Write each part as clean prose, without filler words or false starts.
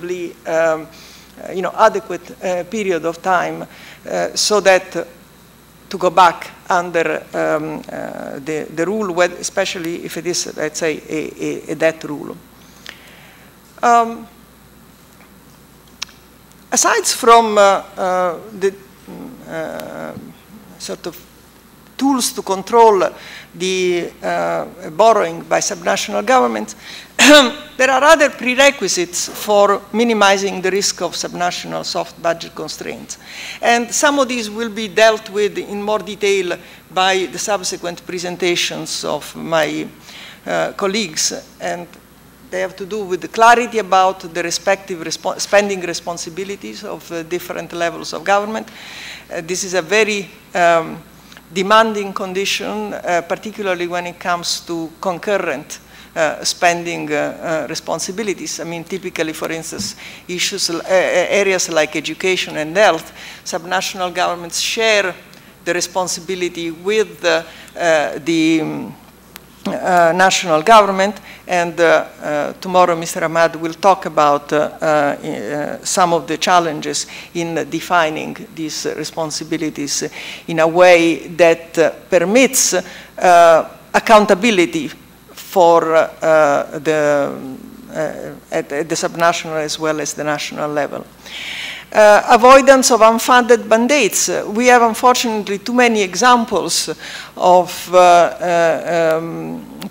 reasonably adequate period of time so that to go back under the rule, especially if it is, let's say, a debt rule. Aside from the sort of tools to control the borrowing by subnational governments, there are other prerequisites for minimizing the risk of subnational soft budget constraints. And some of these will be dealt with in more detail by the subsequent presentations of my colleagues. And they have to do with the clarity about the respective spending responsibilities of different levels of government. This is a very demanding condition, particularly when it comes to concurrent spending responsibilities. I mean, typically, for instance, areas like education and health, subnational governments share the responsibility with the national government, and tomorrow Mr. Ahmad will talk about some of the challenges in defining these responsibilities in a way that permits accountability for at the subnational as well as the national level. Avoidance of unfunded mandates. We have, unfortunately, too many examples of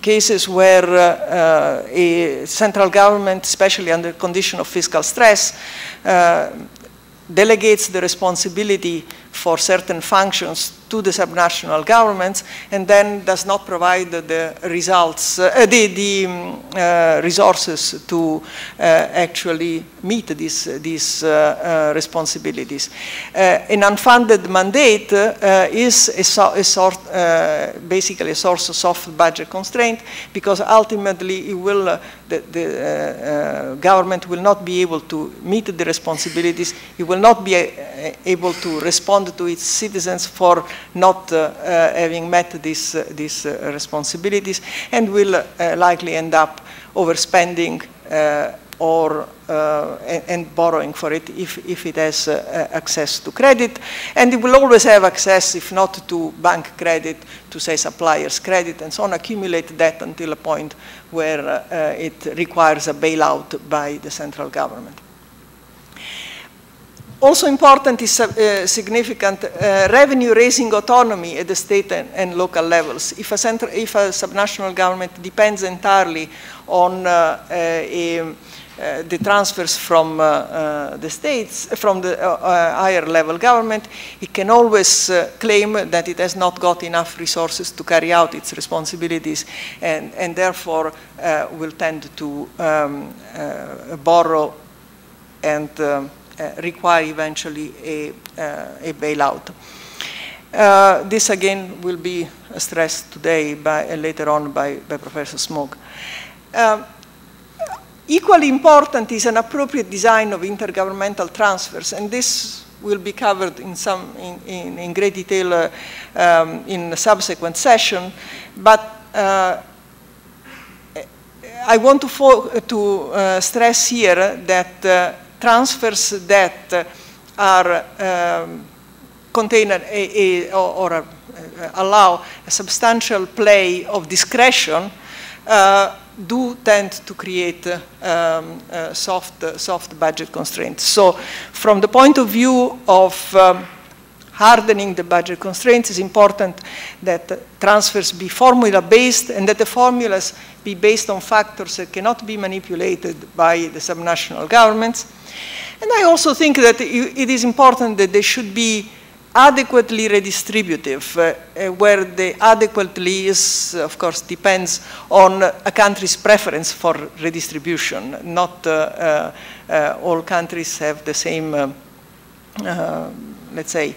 cases where a central government, especially under condition of fiscal stress, delegates the responsibility for certain functions to the subnational governments and then does not provide the results, resources to actually meet these responsibilities. An unfunded mandate is basically a source of soft budget constraint, because ultimately it will, the government will not be able to meet the responsibilities. It will not be able to respond to its citizens for not having met these responsibilities, and will likely end up overspending and borrowing for it if it has access to credit. And it will always have access, if not to bank credit, to, say, suppliers' credit, and so on, accumulate debt until a point where it requires a bailout by the central government. Also important is significant revenue-raising autonomy at the state and local levels. If a subnational government depends entirely on the transfers from the states, from the higher level government, it can always claim that it has not got enough resources to carry out its responsibilities, and therefore will tend to borrow and require eventually a bailout. This again will be stressed today later on by Professor Smog. Equally important is an appropriate design of intergovernmental transfers, and this will be covered in great detail in a subsequent session. But I want to stress here that transfers that are contain or allow a substantial play of discretion do tend to create soft budget constraints. So from the point of view of hardening the budget constraints, it's important that transfers be formula-based and that the formulas be based on factors that cannot be manipulated by the subnational governments. And I also think that it is important that they should be adequately redistributive, where the adequately is, of course, depends on a country's preference for redistribution. Not all countries have the same, let's say,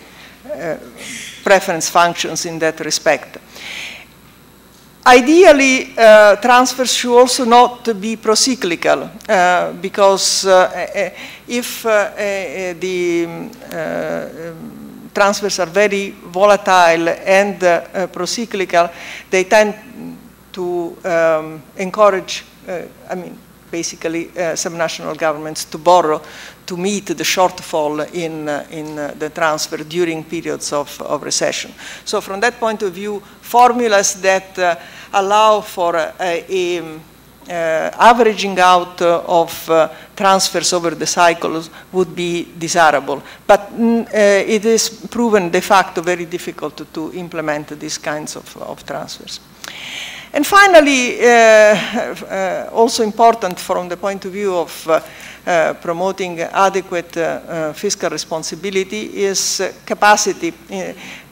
preference functions in that respect. Ideally, transfers should also not be procyclical, because if the transfers are very volatile and procyclical, they tend to encourage, basically subnational governments to borrow to meet the shortfall in the transfer during periods of recession. So from that point of view, formulas that allow for averaging out of transfers over the cycles would be desirable. But it is proven de facto very difficult to implement these kinds of transfers. And finally, also important from the point of view of promoting adequate fiscal responsibility is capacity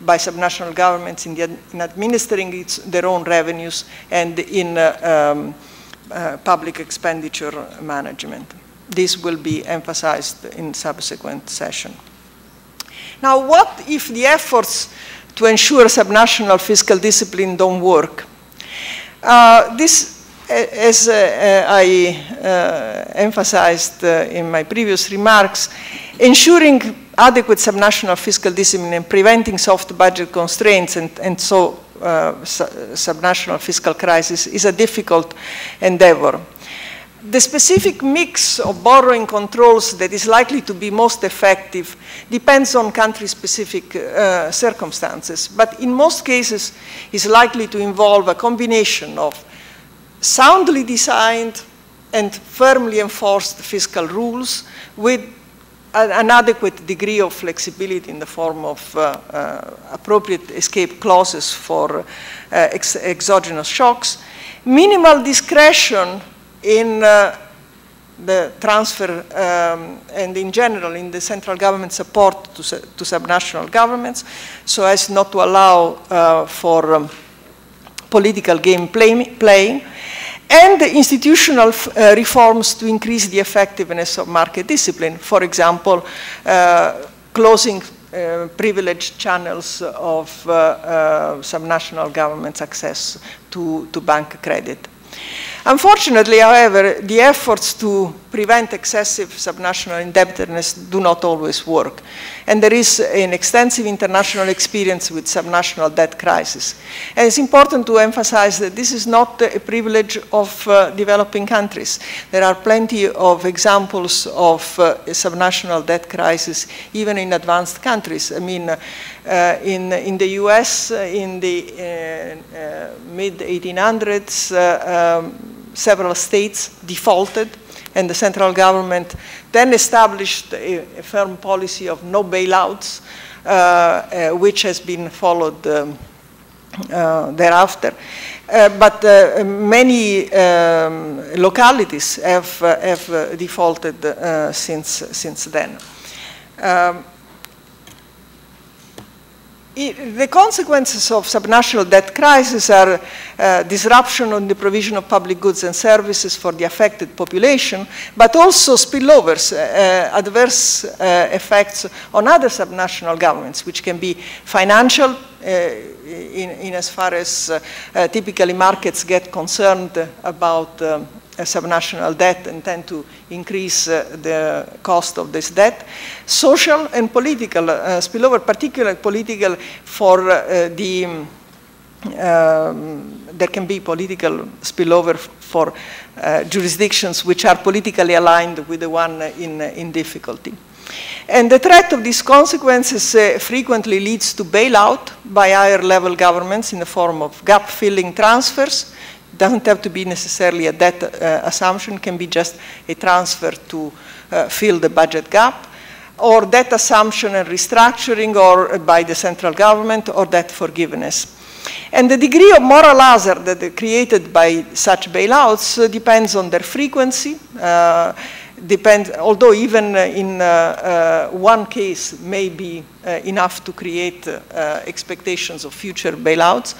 by subnational governments in administering their own revenues and in public expenditure management. This will be emphasized in subsequent session. Now, what if the efforts to ensure subnational fiscal discipline don't work? This, as I emphasized in my previous remarks, ensuring adequate subnational fiscal discipline and preventing soft budget constraints and so subnational fiscal crisis is a difficult endeavor. The specific mix of borrowing controls that is likely to be most effective depends on country-specific circumstances, but in most cases is likely to involve a combination of soundly designed and firmly enforced fiscal rules with an adequate degree of flexibility in the form of appropriate escape clauses for exogenous shocks, minimal discretion in the transfer and in general in the central government support to subnational governments, so as not to allow for political game playing, and institutional reforms to increase the effectiveness of market discipline. For example, closing privileged channels of subnational governments' access to bank credit. Unfortunately, however, the efforts to prevent excessive subnational indebtedness do not always work. And there is an extensive international experience with subnational debt crisis. And it's important to emphasize that this is not a privilege of developing countries. There are plenty of examples of subnational debt crisis even in advanced countries. I mean, in the US, in the mid-1800s, several states defaulted, and the central government then established a firm policy of no bailouts, which has been followed thereafter. But many localities have defaulted since then. The consequences of subnational debt crisis are disruption on the provision of public goods and services for the affected population, but also spillovers, adverse effects on other subnational governments, which can be financial, in as far as typically markets get concerned about subnational debt and tend to increase the cost of this debt. Social and political spillover, particularly political for there can be political spillover for jurisdictions which are politically aligned with the one in difficulty. And the threat of these consequences frequently leads to bailout by higher level governments in the form of gap-filling transfers. Doesn't have to be necessarily a debt assumption, can be just a transfer to fill the budget gap, or debt assumption and restructuring, or by the central government, or debt forgiveness. And the degree of moral hazard that is created by such bailouts depends on their frequency, although even in one case may be enough to create expectations of future bailouts,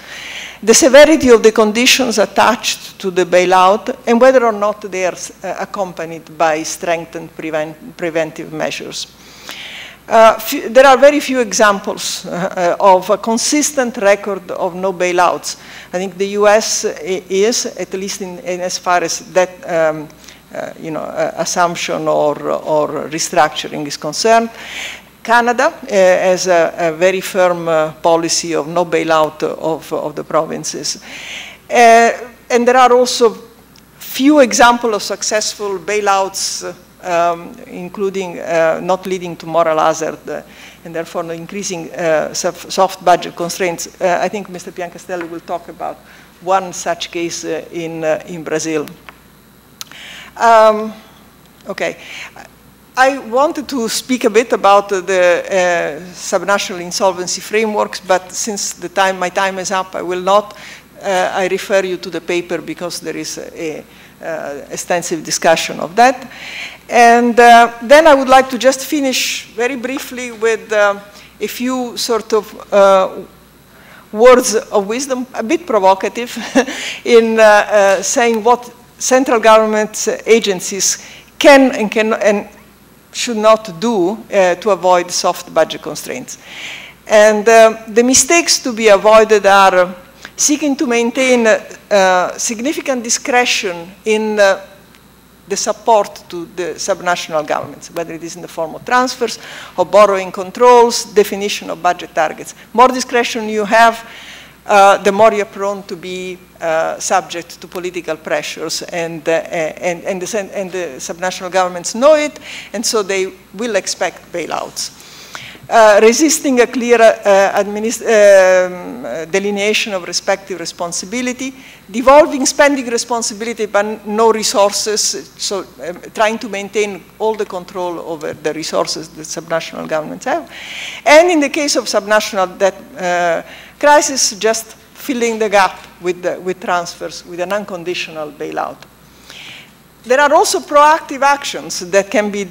the severity of the conditions attached to the bailout, and whether or not they are accompanied by strengthened preventive measures. There are very few examples of a consistent record of no bailouts. I think the US is, at least in as far as that assumption or restructuring is concerned. Canada has a very firm policy of no bailout of the provinces. And there are also few examples of successful bailouts, including not leading to moral hazard and therefore increasing soft budget constraints. I think Mr. Piancastelli will talk about one such case in Brazil. Okay. I wanted to speak a bit about the subnational insolvency frameworks, but since my time is up, I will not. I refer you to the paper because there is a extensive discussion of that. And then I would like to just finish very briefly with a few sort of words of wisdom, a bit provocative, in saying what central government agencies can and should not do to avoid soft budget constraints. And the mistakes to be avoided are seeking to maintain significant discretion in the support to the subnational governments, whether it is in the form of transfers, or borrowing controls, definition of budget targets. More discretion you have, the more you're prone to be subject to political pressures, and the subnational governments know it, and so they will expect bailouts. Resisting a clear delineation of respective responsibility, devolving spending responsibility but no resources, so trying to maintain all the control over the resources that subnational governments have. And in the case of subnational debt crisis, just filling the gap with transfers, with an unconditional bailout. There are also proactive actions that can be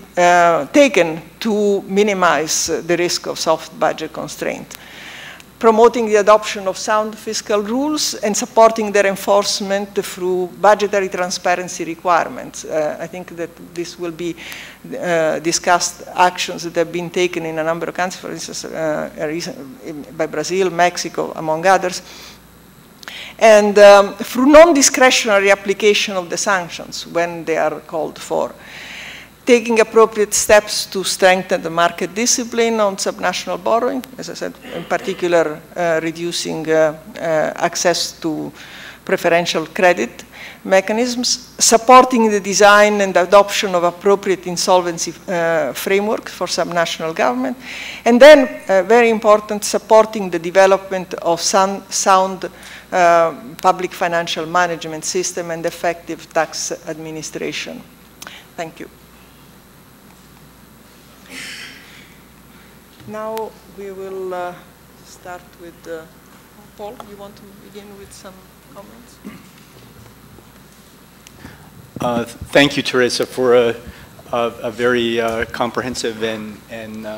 taken to minimize the risk of soft budget constraint. Promoting the adoption of sound fiscal rules and supporting their enforcement through budgetary transparency requirements. I think that this will be discussed actions that have been taken in a number of countries, for instance, by Brazil, Mexico, among others. And through non-discretionary application of the sanctions when they are called for. Taking appropriate steps to strengthen the market discipline on subnational borrowing, as I said, in particular reducing access to preferential credit mechanisms, supporting the design and adoption of appropriate insolvency framework for subnational government, and then, very important, supporting the development of sound public financial management system and effective tax administration. Thank you. Now we will start with Paul. You want to begin with some comments? Thank you, Teresa, for a very comprehensive and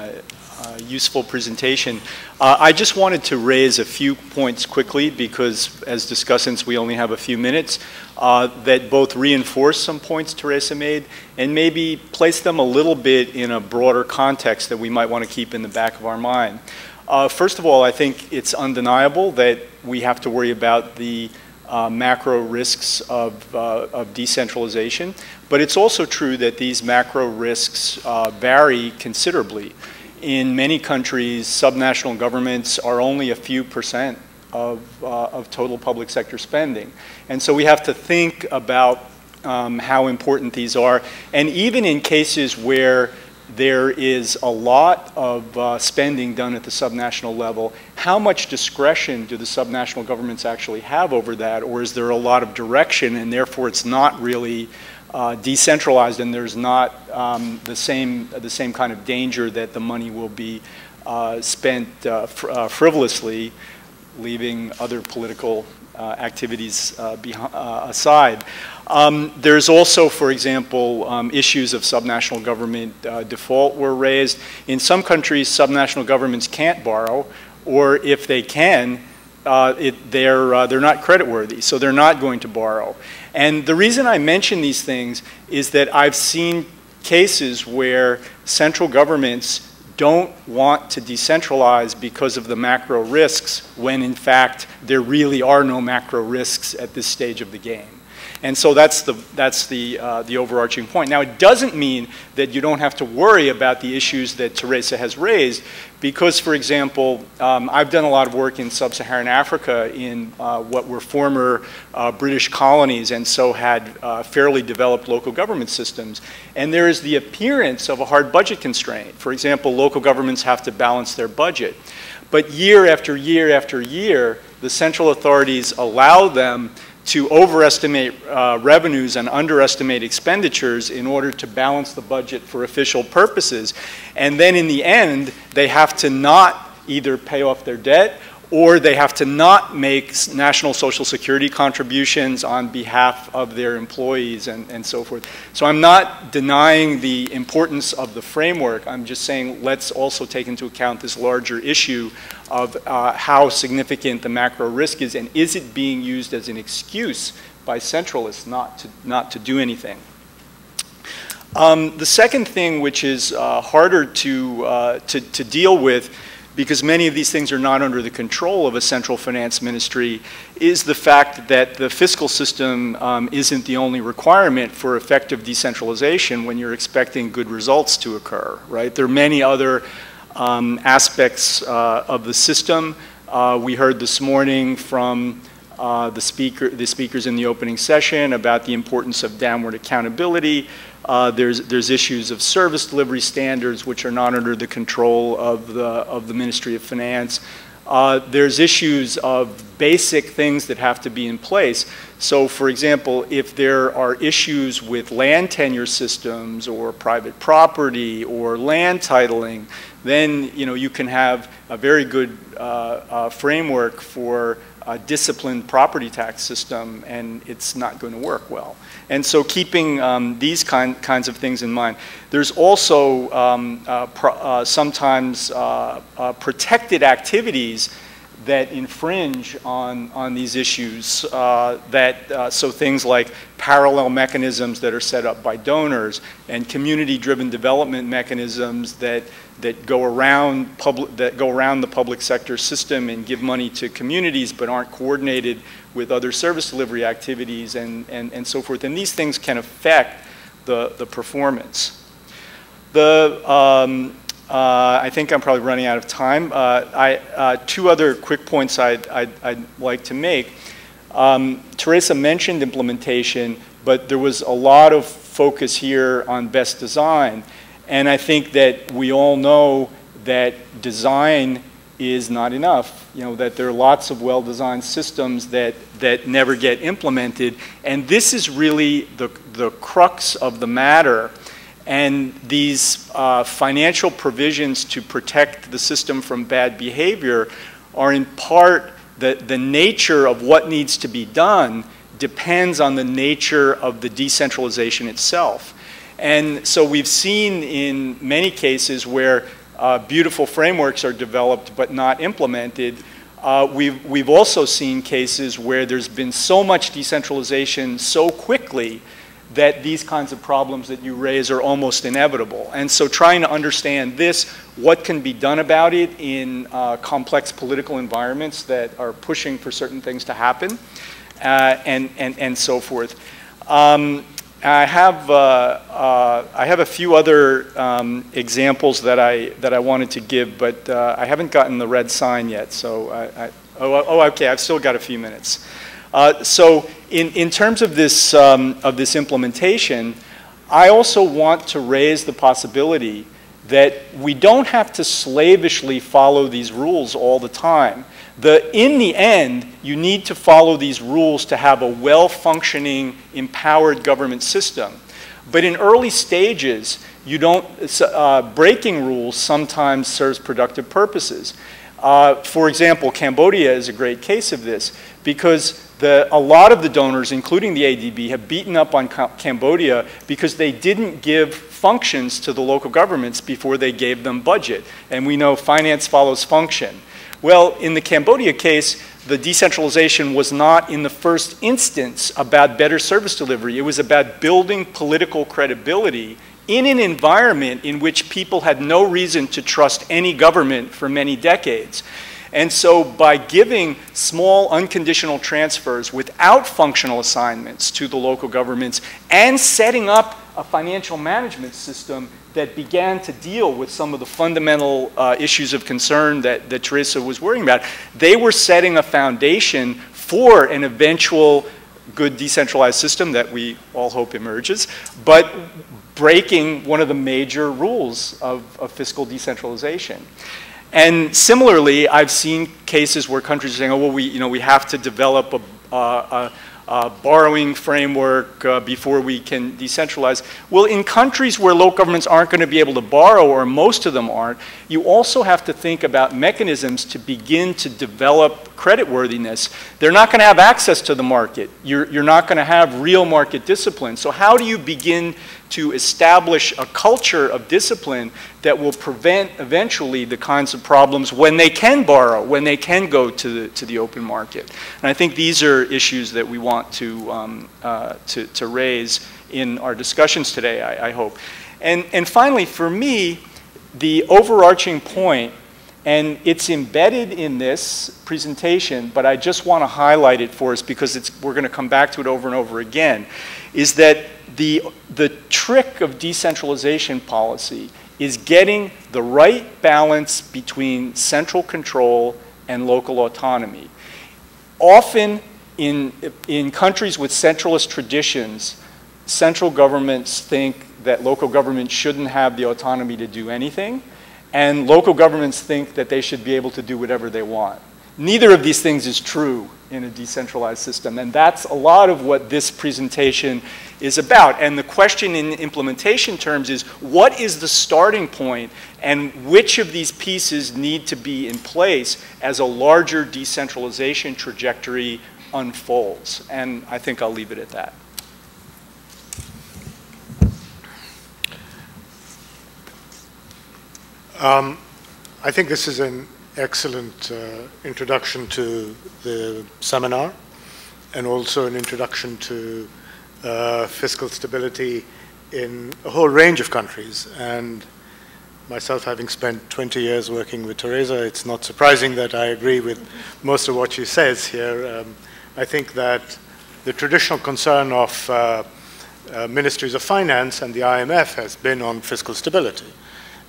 useful presentation. I just wanted to raise a few points quickly because, as discussants, we only have a few minutes, that both reinforce some points Teresa made and maybe place them a little bit in a broader context that we might want to keep in the back of our mind. First of all, I think it's undeniable that we have to worry about the macro risks of decentralization, but it's also true that these macro risks vary considerably. In many countries, subnational governments are only a few % of total public sector spending. And so we have to think about how important these are. And even in cases where there is a lot of spending done at the subnational level, how much discretion do the subnational governments actually have over that? Or is there a lot of direction and therefore it's not really decentralized and there's not the same kind of danger that the money will be spent frivolously, leaving other political activities aside. There's also, for example, issues of subnational government default were raised. In some countries, subnational governments can't borrow, or if they can, they're not creditworthy, so they're not going to borrow. And the reason I mention these things is that I've seen cases where central governments don't want to decentralize because of the macro risks, when in fact there really are no macro risks at this stage of the game. And so that's the overarching point. Now, it doesn't mean that you don't have to worry about the issues that Teresa has raised, because, for example, I've done a lot of work in sub-Saharan Africa in what were former British colonies, and so had fairly developed local government systems. And there is the appearance of a hard budget constraint. For example, local governments have to balance their budget. But year after year after year, the central authorities allow them to overestimate revenues and underestimate expenditures in order to balance the budget for official purposes. And then in the end, they have to not either pay off their debt, or they have to not make national social security contributions on behalf of their employees and so forth. So I'm not denying the importance of the framework. I'm just saying let's also take into account this larger issue of how significant the macro risk is, and is it being used as an excuse by centralists not to do anything. The second thing, which is harder to deal with, because many of these things are not under the control of a central finance ministry, is the fact that the fiscal system isn't the only requirement for effective decentralization when you're expecting good results to occur, right? There are many other aspects of the system. We heard this morning from the speakers in the opening session about the importance of downward accountability. There's issues of service delivery standards which are not under the control of the Ministry of Finance. There's issues of basic things that have to be in place. So, for example, if there are issues with land tenure systems or private property or land titling, then you can have a very good framework for a disciplined property tax system, and it's not going to work well. And so keeping these kinds of things in mind. There's also sometimes protected activities that infringe on these issues, so things like parallel mechanisms that are set up by donors and community-driven development mechanisms that go around the public sector system and give money to communities but aren't coordinated with other service delivery activities and so forth. And these things can affect the performance. I think I'm probably running out of time. Two other quick points I'd like to make. Teresa mentioned implementation, but there was a lot of focus here on best design. And I think that we all know that design is not enough, that there are lots of well-designed systems that never get implemented. And this is really the crux of the matter. And these financial provisions to protect the system from bad behavior are in part the nature of what needs to be done depends on the nature of the decentralization itself. And so we've seen in many cases where beautiful frameworks are developed but not implemented. We've also seen cases where there's been so much decentralization so quickly that these kinds of problems that you raise are almost inevitable. And so trying to understand this, what can be done about it in complex political environments that are pushing for certain things to happen, and so forth. I have a few other examples that I wanted to give, but I haven't gotten the red sign yet. So okay, I've still got a few minutes. So in terms of this implementation, I also want to raise the possibility that we don't have to slavishly follow these rules all the time. In the end, you need to follow these rules to have a well-functioning, empowered government system. But in early stages, you don't, breaking rules sometimes serves productive purposes. For example, Cambodia is a great case of this because a lot of the donors, including the ADB, have beaten up on Cambodia because they didn't give functions to the local governments before they gave them budget. And we know finance follows function. Well, in the Cambodia case, the decentralization was not in the first instance about better service delivery. It was about building political credibility in an environment in which people had no reason to trust any government for many decades. And so by giving small unconditional transfers without functional assignments to the local governments and setting up a financial management system that began to deal with some of the fundamental issues of concern that Teresa was worrying about, they were setting a foundation for an eventual good decentralized system that we all hope emerges, but breaking one of the major rules of fiscal decentralization. And similarly, I've seen cases where countries are saying, oh, well, we have to develop a borrowing framework before we can decentralize. Well, in countries where local governments aren't going to be able to borrow, or most of them aren't, you also have to think about mechanisms to begin to develop creditworthiness. They're not going to have access to the market. You're not going to have real market discipline. So how do you begin to establish a culture of discipline that will prevent eventually the kinds of problems when they can borrow, when they can go to the open market? And I think these are issues that we want to raise in our discussions today, I hope. And finally, for me, the overarching point, and it's embedded in this presentation, but I just want to highlight it for us because we're going to come back to it over and over again, is that the trick of decentralization policy is getting the right balance between central control and local autonomy. Often in countries with centralist traditions, central governments think that local governments shouldn't have the autonomy to do anything, and local governments think that they should be able to do whatever they want. Neither of these things is true in a decentralized system, and that's a lot of what this presentation is about. And the question in implementation terms is, what is the starting point, and which of these pieces need to be in place as a larger decentralization trajectory unfolds? And I think I'll leave it at that. I think this is an excellent introduction to the seminar, and also an introduction to fiscal stability in a whole range of countries. And myself, having spent 20 years working with Teresa, it's not surprising that I agree with most of what she says here. I think that the traditional concern of ministries of finance and the IMF has been on fiscal stability.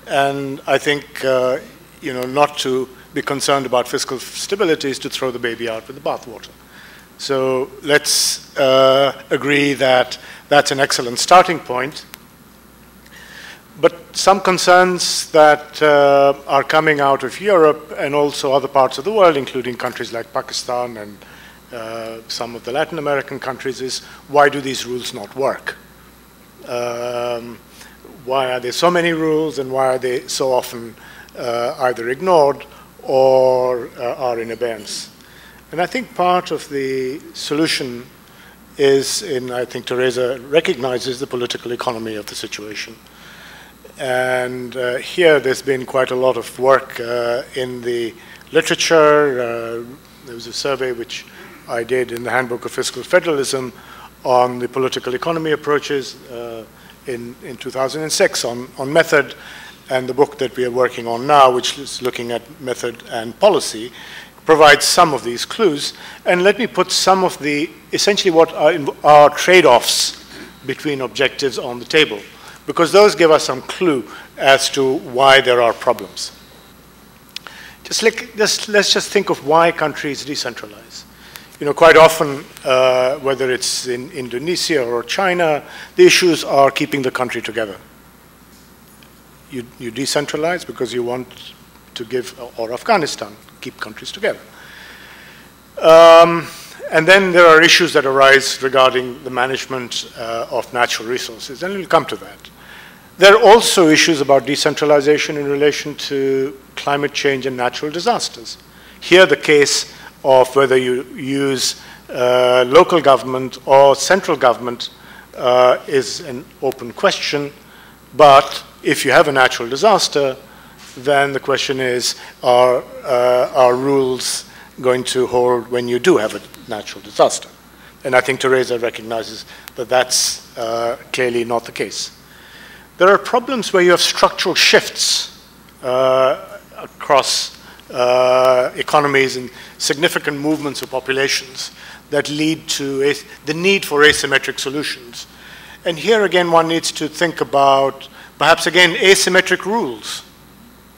And I think not to be concerned about fiscal stability is to throw the baby out with the bathwater. So let's agree that that's an excellent starting point. But some concerns that are coming out of Europe and also other parts of the world, including countries like Pakistan and some of the Latin American countries, is why do these rules not work? Why are there so many rules, and why are they so often either ignored or are in abeyance? And I think part of the solution is I think Teresa recognizes the political economy of the situation. And here there's been quite a lot of work in the literature. There was a survey which I did in the Handbook of Fiscal Federalism on the political economy approaches in 2006 on method, and the book that we are working on now, which is looking at method and policy, provides some of these clues. And let me put some of the, essentially what are trade-offs between objectives on the table, because those give us some clue as to why there are problems. Let's just think of why countries decentralize. Quite often, whether it's in Indonesia or China, the issues are keeping the country together. You decentralize because you want to give, or Afghanistan, keep countries together. And then there are issues that arise regarding the management of natural resources, and we'll come to that. There are also issues about decentralization in relation to climate change and natural disasters. Here the case of whether you use local government or central government is an open question, but if you have a natural disaster, then the question is, are rules going to hold when you do have a natural disaster? And I think Teresa recognizes that that's clearly not the case. There are problems where you have structural shifts across economies and significant movements of populations that lead to the need for asymmetric solutions. And here again, one needs to think about, perhaps again, asymmetric rules.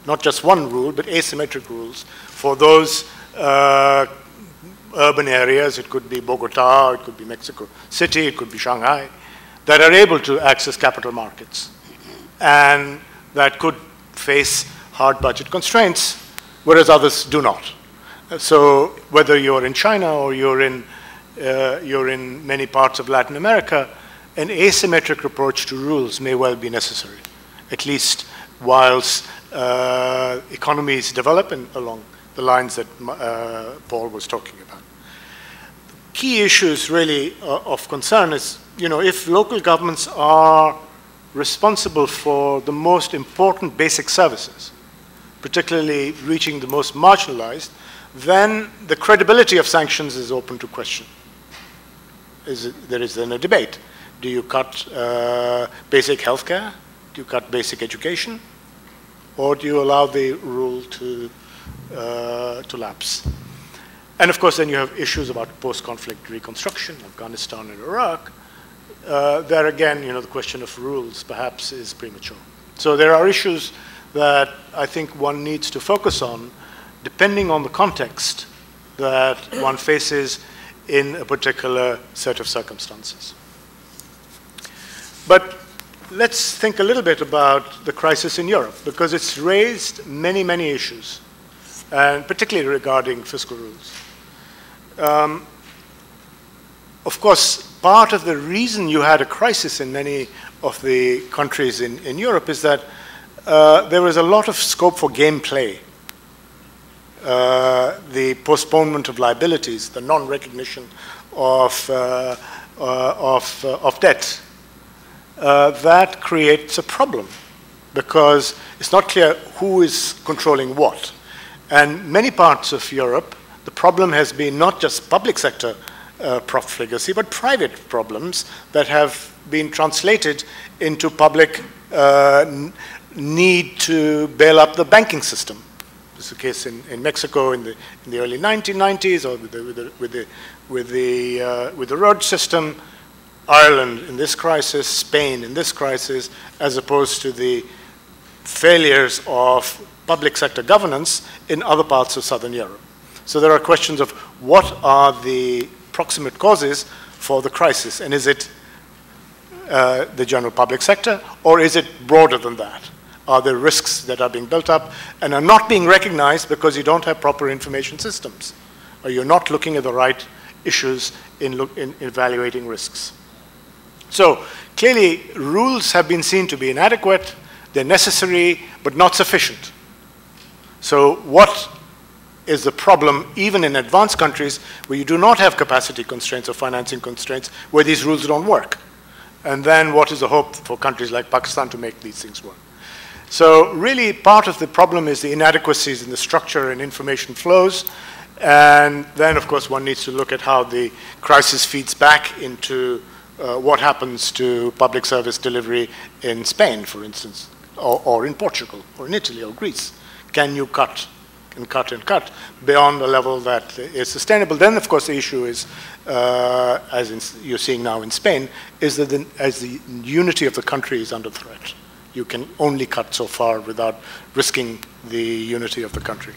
Not just one rule, but asymmetric rules for those urban areas. It could be Bogota, it could be Mexico City, it could be Shanghai, that are able to access capital markets and that could face hard budget constraints, whereas others do not. So whether you're in China or you're in many parts of Latin America, an asymmetric approach to rules may well be necessary, at least whilst economies develop and along the lines that Paul was talking about. Key issues really of concern is, if local governments are responsible for the most important basic services, particularly reaching the most marginalized, then the credibility of sanctions is open to question. There is then a debate. Do you cut basic healthcare? Do you cut basic education? Or do you allow the rule to lapse? And of course, then you have issues about post-conflict reconstruction, Afghanistan and Iraq. There again, the question of rules perhaps is premature. So there are issues that I think one needs to focus on depending on the context that one faces in a particular set of circumstances. But let's think a little bit about the crisis in Europe, because it's raised many, many issues, and particularly regarding fiscal rules. Of course, part of the reason you had a crisis in many of the countries in Europe is that there was a lot of scope for game play. The postponement of liabilities, the non-recognition of debt, that creates a problem because it's not clear who is controlling what. And many parts of Europe, the problem has been not just public sector profligacy, but private problems that have been translated into public need to bail up the banking system. This is the case in Mexico in the early 1990s, or with the road system. Ireland in this crisis, Spain in this crisis, as opposed to the failures of public sector governance in other parts of Southern Europe. So there are questions of what are the proximate causes for the crisis, and is it the general public sector, or is it broader than that? Are there risks that are being built up and are not being recognized because you don't have proper information systems, or you're not looking at the right issues in evaluating risks? So clearly, rules have been seen to be inadequate, they're necessary, but not sufficient. So what is the problem even in advanced countries where you do not have capacity constraints or financing constraints, where these rules don't work? And then what is the hope for countries like Pakistan to make these things work? So really part of the problem is the inadequacies in the structure and information flows. And then of course one needs to look at how the crisis feeds back into what happens to public service delivery in Spain, for instance, or in Portugal, or in Italy, or Greece. Can you cut and cut and cut beyond a level that is sustainable? Then, of course, the issue is, you're seeing now in Spain, is that as the unity of the country is under threat, you can only cut so far without risking the unity of the country.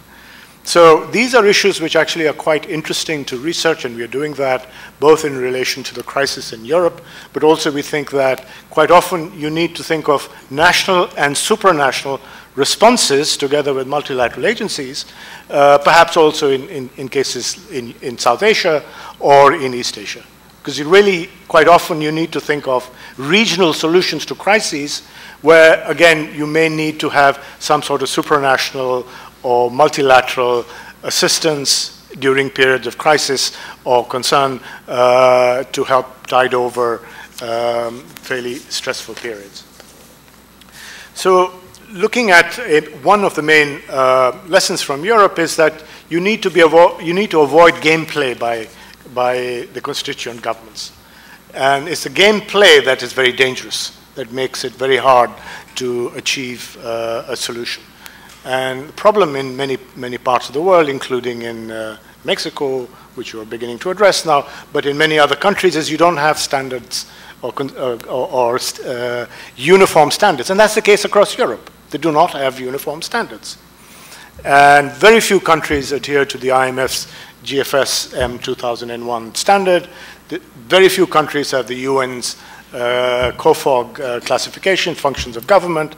So these are issues which actually are quite interesting to research, and we are doing that both in relation to the crisis in Europe, but also we think that quite often you need to think of national and supranational responses together with multilateral agencies, perhaps also in cases in South Asia or in East Asia. Because you really, quite often you need to think of regional solutions to crises where, again, you may need to have some sort of supranational or multilateral assistance during periods of crisis or concern to help tide over fairly stressful periods. So looking at one of the main lessons from Europe is that you need to avoid gameplay by the constituent governments. And it's the gameplay that is very dangerous, that makes it very hard to achieve a solution. And the problem in many parts of the world, including in Mexico, which you are beginning to address now, but in many other countries, is you don't have standards or uniform standards. And that's the case across Europe. They do not have uniform standards. And very few countries adhere to the IMF's GFS M2001 standard. Very few countries have the UN's COFOG classification, functions of government.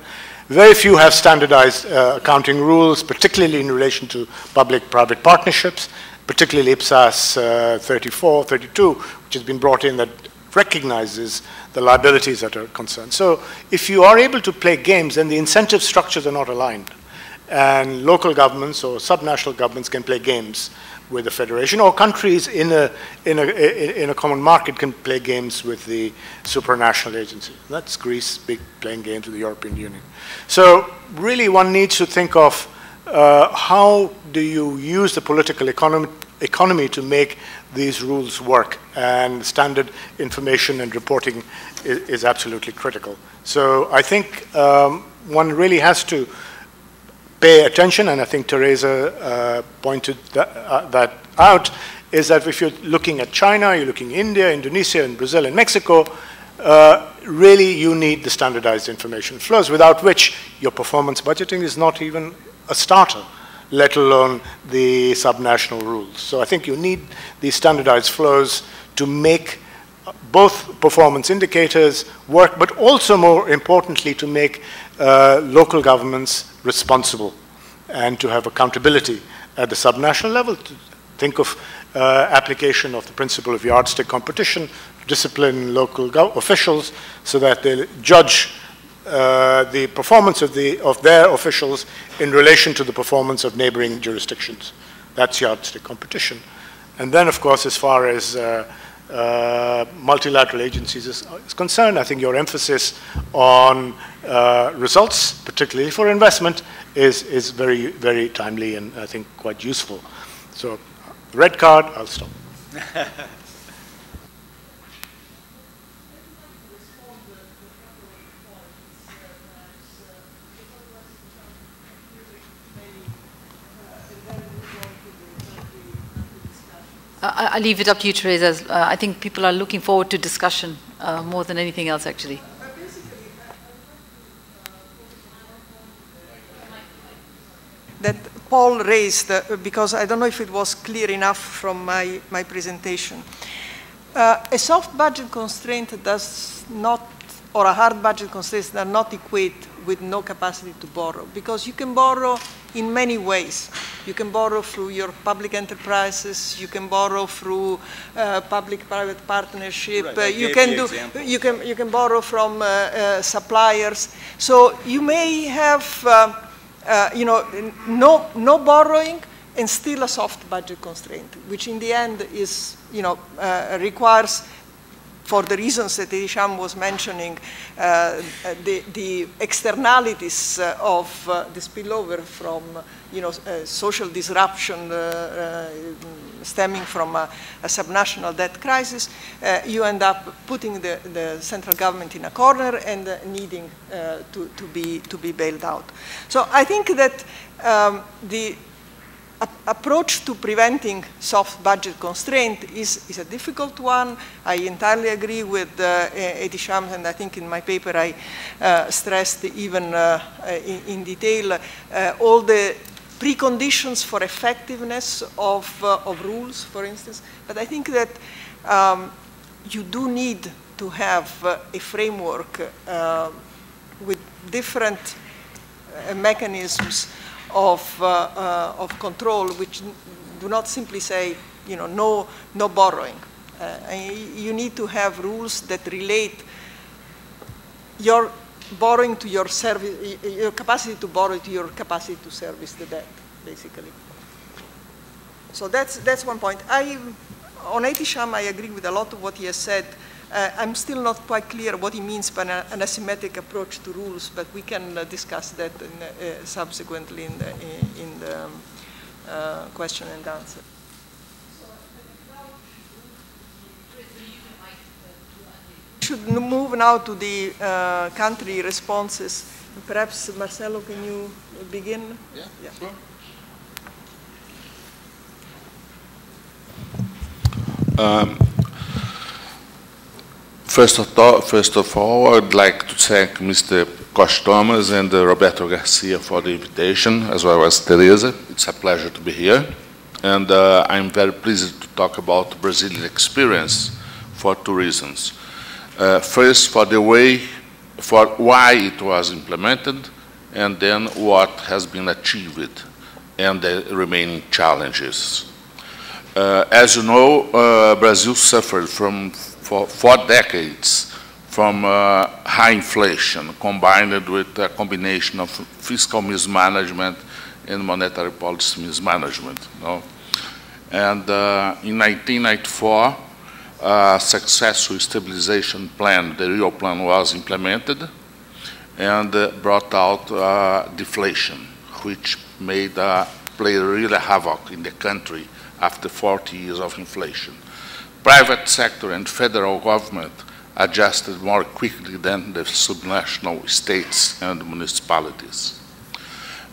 Very few have standardized accounting rules, particularly in relation to public-private partnerships, particularly IPSAS 34, 32, which has been brought in that recognizes the liabilities that are concerned. So if you are able to play games, then the incentive structures are not aligned. And local governments or subnational governments can play games with the federation, or countries in a common market can play games with the supranational agency. That's Greece playing games with the European Union. So really one needs to think of how do you use the political economy to make these rules work, and standard information and reporting is absolutely critical. So I think one really has to pay attention, and I think Teresa pointed that out, is that if you're looking at China, you're looking at India, Indonesia, and Brazil, and Mexico, really you need the standardized information flows, without which your performance budgeting is not even a starter, let alone the subnational rules. So I think you need these standardized flows to make both performance indicators work, but also more importantly to make local governments responsible and to have accountability at the subnational level. To think of application of the principle of yardstick competition, discipline local officials so that they judge the performance of their officials in relation to the performance of neighboring jurisdictions. That's yardstick competition. And then, of course, as far as multilateral agencies is concerned, I think your emphasis on results, particularly for investment, is very, very timely and I think quite useful. So, red card, I'll stop. I'll leave it up to you, Teresa. I think people are looking forward to discussion more than anything else, actually. That Paul raised, because I don't know if it was clear enough from my presentation. A soft budget constraint does not, or a hard budget constraint does not equate with no capacity to borrow, because you can borrow in many ways. You can borrow through your public enterprises. You can borrow through public-private partnership. Right, You can borrow from suppliers. So you may have no borrowing and still a soft budget constraint, which in the end is requires, for the reasons that Hisham was mentioning, the externalities of the spillover from social disruption stemming from a subnational debt crisis, you end up putting the central government in a corner and needing to be bailed out. So I think that the approach to preventing soft budget constraint is a difficult one. I entirely agree with Edi Shams, and I think in my paper I stressed even in detail all the preconditions for effectiveness of rules, for instance. But I think that you do need to have a framework with different mechanisms of control, which do not simply say, no borrowing. You need to have rules that relate your borrowing to your service, your capacity to borrow to your capacity to service the debt, basically. So that's one point. On Edi Shams, I agree with a lot of what he has said. I'm still not quite clear what he means by an asymmetric approach to rules, but we can discuss that subsequently in the question and answer. We should move now to the country responses Perhaps, Marcelo, can you begin? Yeah, sure. First of all, I'd like to thank Mr. Koch Thomas and Roberto Garcia for the invitation, as well as Teresa. It's a pleasure to be here. And I'm very pleased to talk about the Brazilian experience for two reasons. First, for why it was implemented, and then what has been achieved and the remaining challenges. As you know, Brazil suffered for 4 decades from high inflation combined with a combination of fiscal mismanagement and monetary policy mismanagement. And in 1994, a successful stabilization plan, the Rio Plan, was implemented and brought out deflation, which played really havoc in the country after 40 years of inflation. Private sector and federal government adjusted more quickly than the subnational states and municipalities.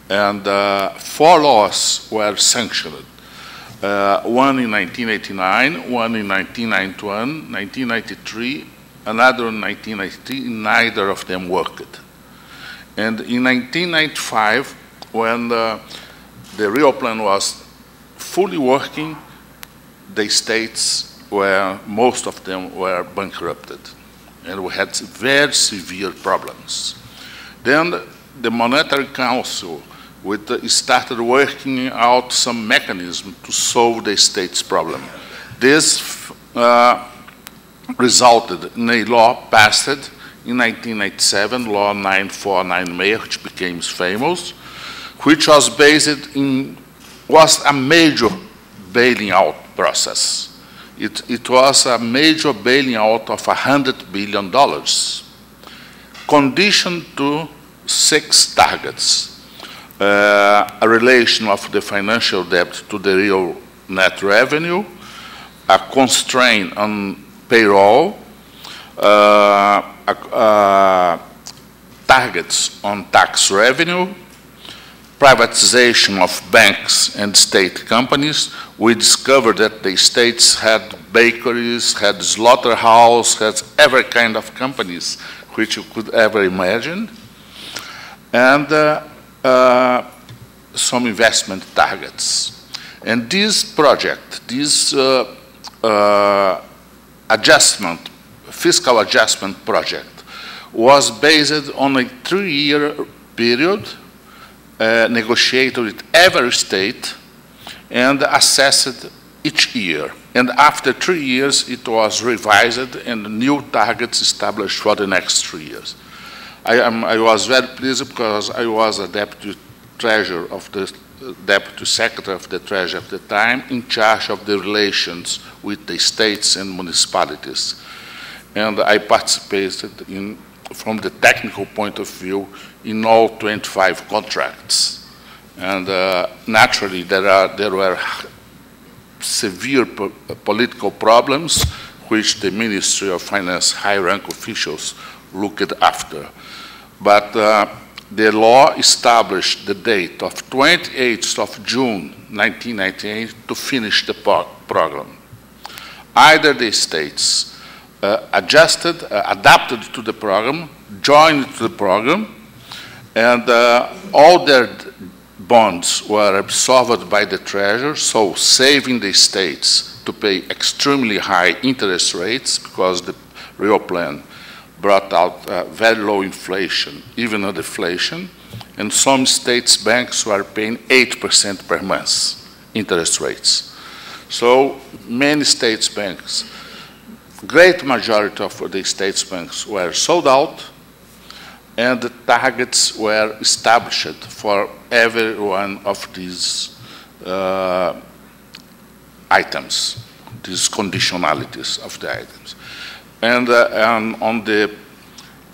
And 4 laws were sanctioned. One in 1989, one in 1991, 1993, another in 1993, neither of them worked. And in 1995, when the Rio Plan was fully working, the states most of them were bankrupted. And we had very severe problems. Then the Monetary Council started working out some mechanism to solve the state's problem. This resulted in a law passed in 1997, Law 949 which became famous, which was was a major bailing out process. It was a major bailing out of $100 billion, conditioned to 6 targets. A relation of the financial debt to the real net revenue, a constraint on payroll, targets on tax revenue, privatization of banks and state companies. We discovered that the states had bakeries, had slaughterhouse, had every kind of companies which you could ever imagine, and some investment targets. And this project, this fiscal adjustment project, was based on a 3-year period, negotiated with every state and assessed each year. And after 3 years, it was revised and new targets established for the next 3 years. I was very pleased because I was a deputy treasurer of the deputy secretary of the treasury at the time, in charge of the relations with the states and municipalities. And I participated from the technical point of view, in all 25 contracts. And naturally, there were severe political problems, which the Ministry of Finance high-rank officials looked after. But the law established the date of 28th of June 1998 to finish the program. Either the states adapted to the program, joined to the program, and all their bonds were absorbed by the treasury, so saving the states to pay extremely high interest rates, because the Rio Plan brought out very low inflation, even a deflation, and some states' banks were paying 8% per month interest rates. So many states' banks, great majority of the states' banks were sold out, and the targets were established for every one of these items, these conditionalities of the items. And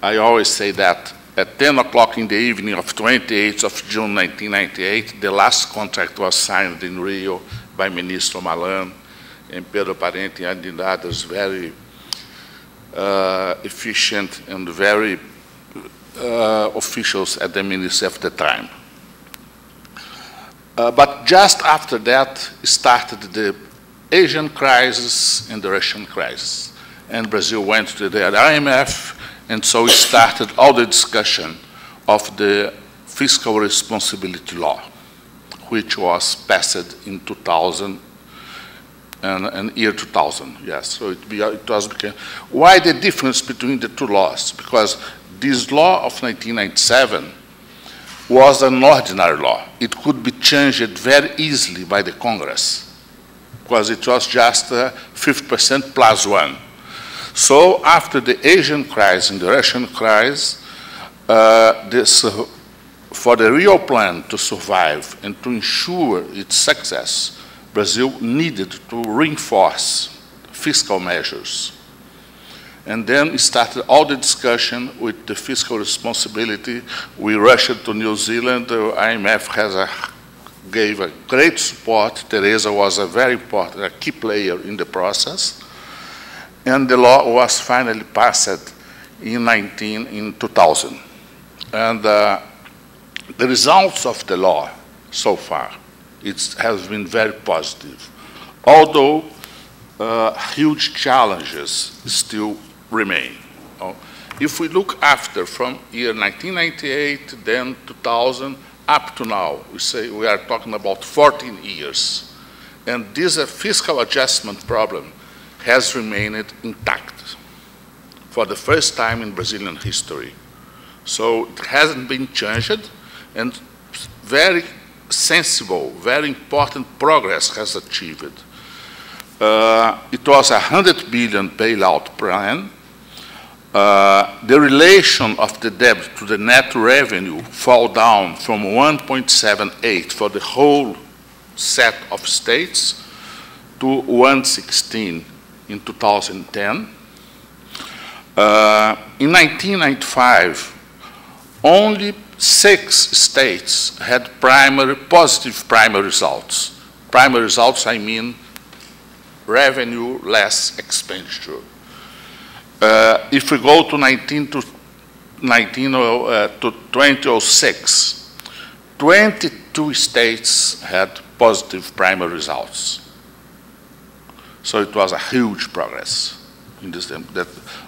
I always say that at 10 o'clock in the evening of 28th of June 1998, the last contract was signed in Rio by Ministro Malan and Pedro Parente and others, very efficient and very officials at the ministry at the time. But just after that started the Asian crisis and the Russian crisis. And Brazil went to the IMF, and so it started all the discussion of the fiscal responsibility law, which was passed in 2000, and year 2000, yes. So it was became. Why the difference between the two laws? Because this law of 1997 was an ordinary law. It could be changed very easily by the Congress, because it was just 50% plus one. So after the Asian crisis and the Russian crisis, for the real plan to survive and to ensure its success, Brazil needed to reinforce fiscal measures. And then it started all the discussion with the fiscal responsibility. We rushed to New Zealand. The IMF gave a great support. Teresa was a very important, a key player in the process. And the law was finally passed in 2000. And the results of the law so far, it has been very positive. Although huge challenges still remain. If we look after from year 1998, then 2000, up to now, we say we are talking about 14 years. And this fiscal adjustment problem has remained intact for the first time in Brazilian history. So it hasn't been changed, and very sensible, very important progress has achieved. It was a 100 billion bailout plan. The relation of the debt to the net revenue fell down from 1.78 for the whole set of states to 1.16 in 2010. In 1995, only 6 states had positive primary results. Primary results, I mean revenue less expenditure. If we go to 2006, 22 states had positive primary results. So it was a huge progress in this, that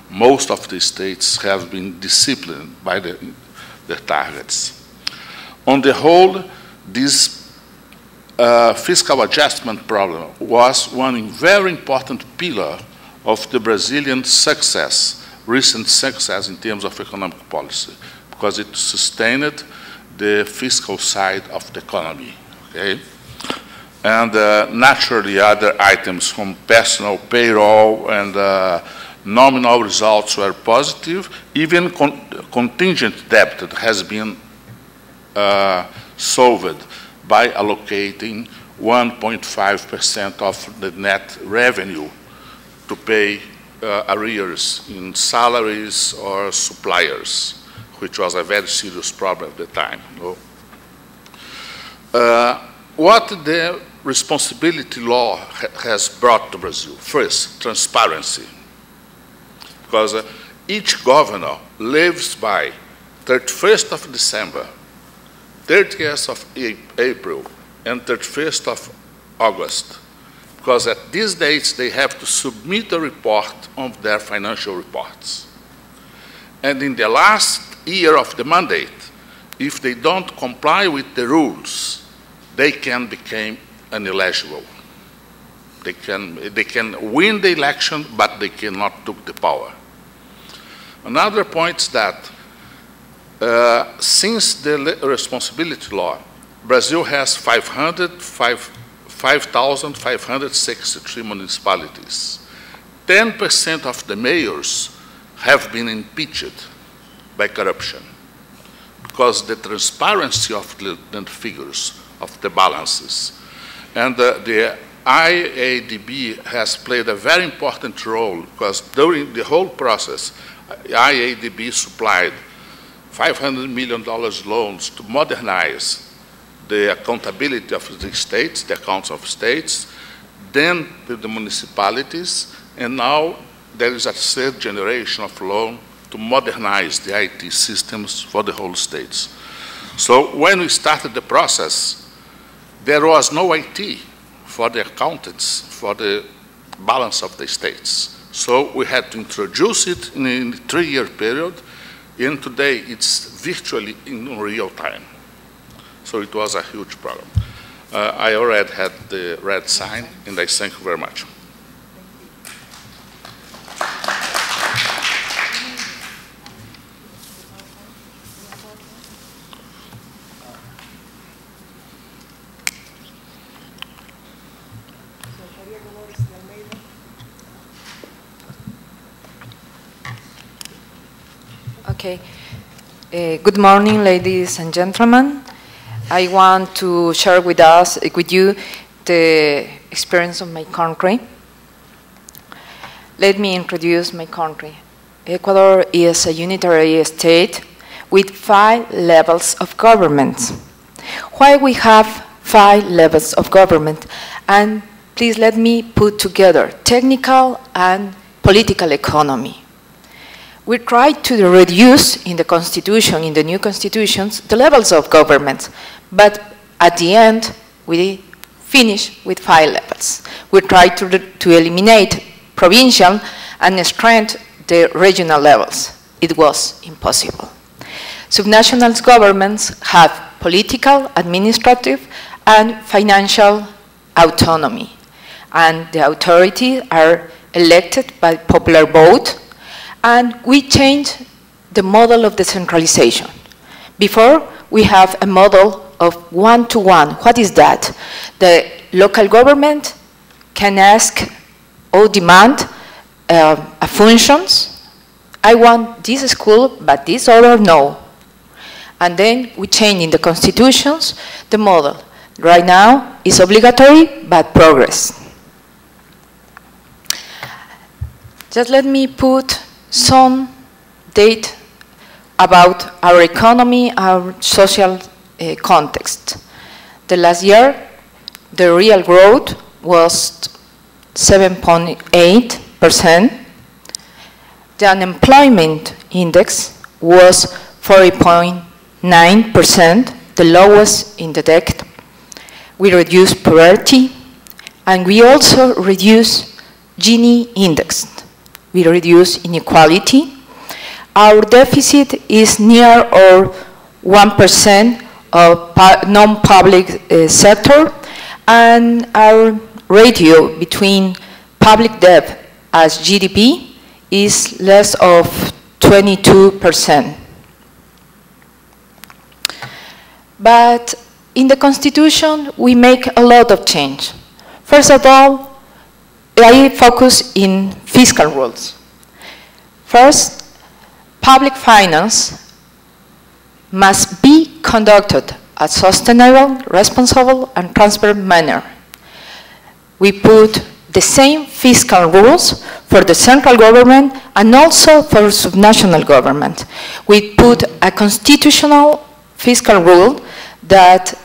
most of the states have been disciplined by the targets. On the whole, this fiscal adjustment problem was one very important pillar of the Brazilian success, recent success in terms of economic policy, because it sustained the fiscal side of the economy, okay? And naturally other items from personal payroll and nominal results were positive. Even contingent debt has been solved by allocating 1.5% of the net revenue to pay arrears in salaries or suppliers, which was a very serious problem at the time. What the responsibility law has brought to Brazil? First, transparency. Because each governor lives by 31st of December, 30th of April, and 31st of August. Because at these dates, they have to submit a report of their financial reports. And in the last year of the mandate, if they don't comply with the rules, they can become ineligible. They can win the election, but they cannot take the power. Another point is that since the responsibility law, Brazil has 5,563 municipalities. 10% of the mayors have been impeached by corruption because the transparency of the figures, of the balances. And the IADB has played a very important role because during the whole process, IADB supplied $500 million loans to modernize the accountability of the states, the accounts of states, then to the municipalities, and now there is a third generation of loan to modernize the IT systems for the whole states. So when we started the process, there was no IT for the accountants, for the balance of the states. So we had to introduce it in a 3-year period, and today it's virtually in real time. So it was a huge problem. I already had the red sign, and I thank you very much. Okay. Good morning, ladies and gentlemen. I want to share with you, the experience of my country. Let me introduce my country. Ecuador is a unitary state with 5 levels of government. Why we have 5 levels of government? And please let me put together technical and political economy. We tried to reduce in the constitution, in the new constitutions, the levels of government, but at the end, we finished with 5 levels. We tried to eliminate provincial and strengthen the regional levels. It was impossible. Subnational governments have political, administrative, and financial autonomy, and the authorities are elected by popular vote. And we changed the model of decentralization. Before, we have a model of one-to-one. What is that? The local government can ask or demand functions. I want this school, but this other no. And then we change in the constitutions the model. Right now, it's obligatory, but progress. Just let me put some data about our economy, our social context. The last year, the real growth was 7.8%. The unemployment index was 40.9%, the lowest in the decade. We reduced poverty, and we also reduced Gini index. We reduce inequality. Our deficit is near or 1% of non-public sector, and our ratio between public debt as GDP is less of 22%. But in the Constitution, we make a lot of change. First of all, I focus in fiscal rules. First, public finance must be conducted as sustainable, responsible, and transparent manner. We put the same fiscal rules for the central government and also for subnational government. We put a constitutional fiscal rule that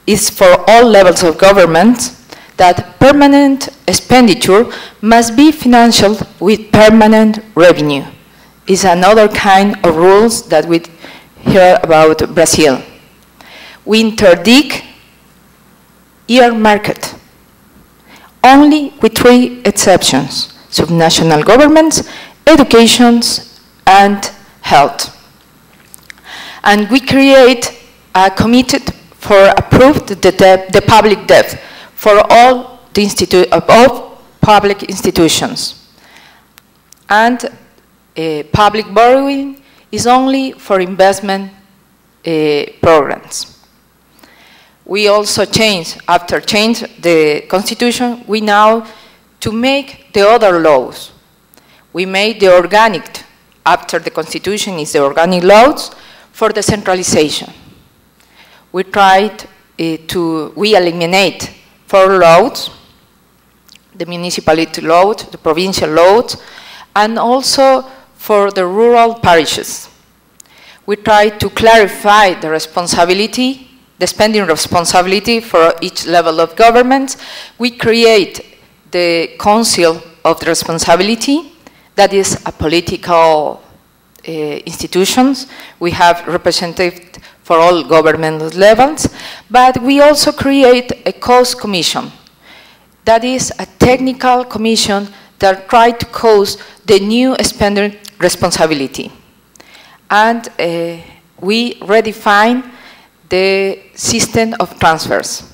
is for all levels of government, that permanent expenditure must be financed with permanent revenue. It's another kind of rules that we hear about Brazil. We interdict earmarket, only with 3 exceptions: subnational governments, education, and health. And we create a committee for approve the public debt for all public institutions. And public borrowing is only for investment programs. We also after change the constitution, we now to make the other laws. We made the organic, after the constitution is the organic laws for decentralization. We tried we eliminate 4 laws, the municipality laws, the provincial laws, and also for the rural parishes. We try to clarify the responsibility, the spending responsibility for each level of government. We create the Council of the Responsibility, that is a political institutions. We have representatives for all government levels, but we also create a cost commission. That is a technical commission that tries to cause the new spending responsibility. And we redefine the system of transfers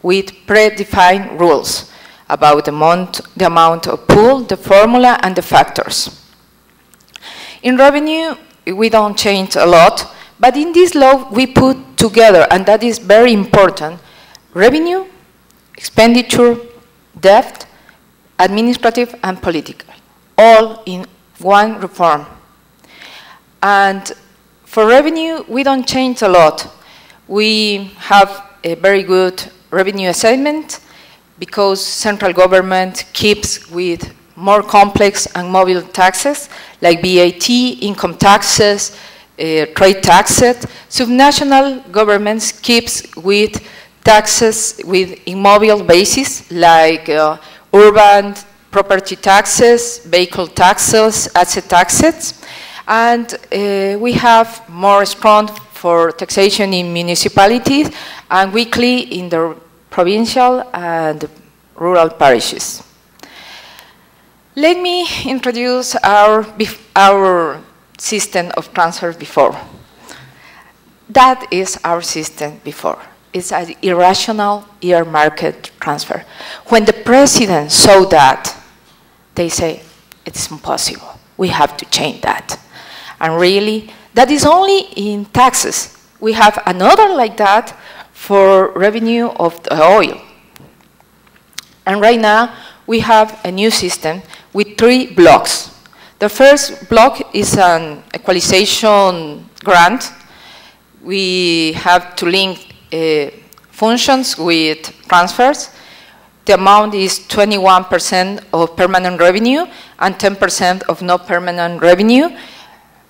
with predefined rules about the amount of pool, the formula, and the factors. In revenue, we don't change a lot, but in this law, we put together, and that is very important, revenue, expenditure, debt, administrative, and political, all in one reform. And for revenue, we don't change a lot. We have a very good revenue assignment because central government keeps with more complex and mobile taxes like VAT, income taxes, trade taxes. Subnational governments keeps with taxes with immobile basis like urban property taxes, vehicle taxes, asset taxes. And we have more strong for taxation in municipalities and weekly in the provincial and rural parishes. Let me introduce our system of transfer before. That is our system before. It's an irrational earmarked transfer. When the president saw that, they say, it's impossible. We have to change that. And really, that is only in taxes. We have another like that for revenue of the oil. And right now, we have a new system with 3 blocks. The first block is an equalization grant. We have to link functions with transfers. The amount is 21% of permanent revenue and 10% of not permanent revenue.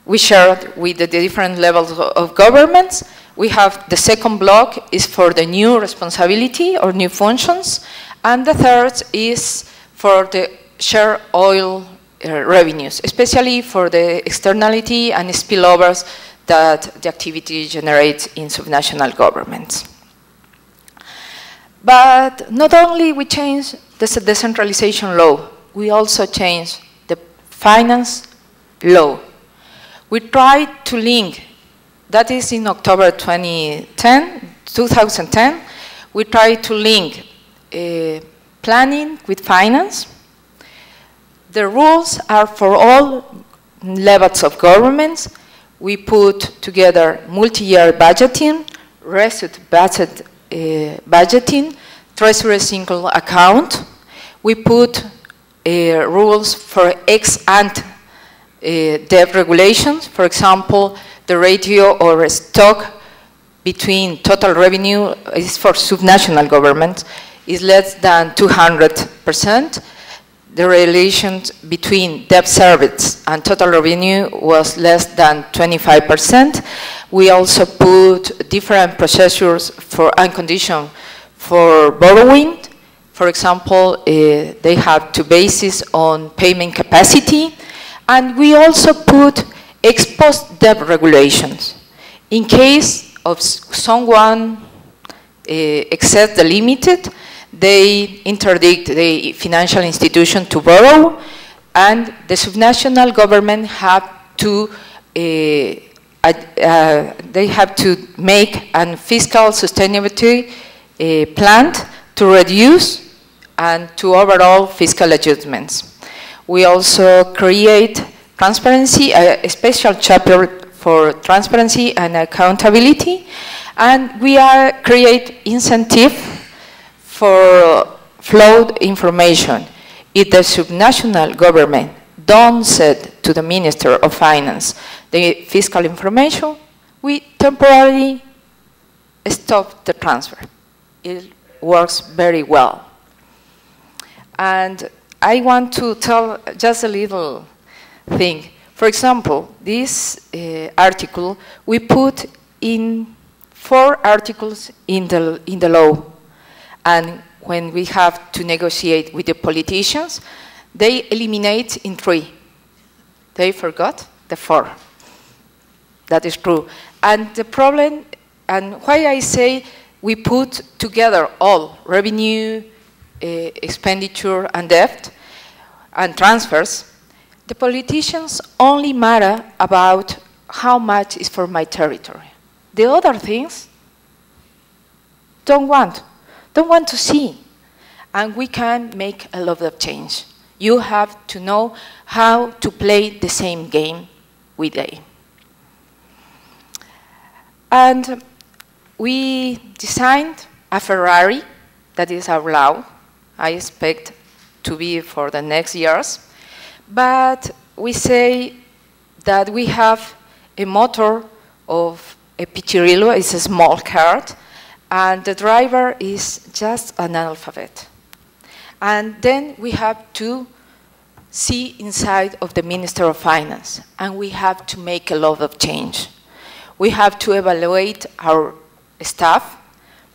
We share it with the different levels of governments. We have the second block is for the new responsibility or new functions. And the third is for the share oil revenues, especially for the externality and spillovers that the activity generates in subnational governments. But not only we change the decentralization law, we also change the finance law. We tried to link, that is in October 2010, we tried to link planning with finance. The rules are for all levels of governments. We put together multi-year budgeting, reset budget budgeting, treasury single account. We put rules for ex-ante debt regulations. For example, the ratio or stock between total revenue is for subnational governments is less than 200%. The relation between debt service and total revenue was less than 25%. We also put different procedures for and conditions for borrowing. For example, they have to basis on payment capacity. And we also put ex-post debt regulations. In case of someone exceeds the limit, they interdict the financial institution to borrow, and the subnational government have to make a fiscal sustainability plan to reduce and to overall fiscal adjustments. We also create transparency, a special chapter for transparency and accountability, and we create incentive for flowed information. If the subnational government don't send to the Minister of Finance the fiscal information, we temporarily stop the transfer. It works very well. And I want to tell just a little thing. For example, this article, we put in 4 articles in the law. And when we have to negotiate with the politicians, they eliminate in 3. They forgot the 4. That is true. And the problem, and why I say we put together all revenue, expenditure, and debt, and transfers, the politicians only matter about how much is for my territory. The other things, don't want to see. And we can make a lot of change. You have to know how to play the same game with they. And we designed a Ferrari that is our law. I expect to be for the next years. But we say that we have a motor of a Pichirillo, it's a small car, and the driver is just an analphabet. And then we have to see inside of the Minister of Finance, and we have to make a lot of change. We have to evaluate our staff.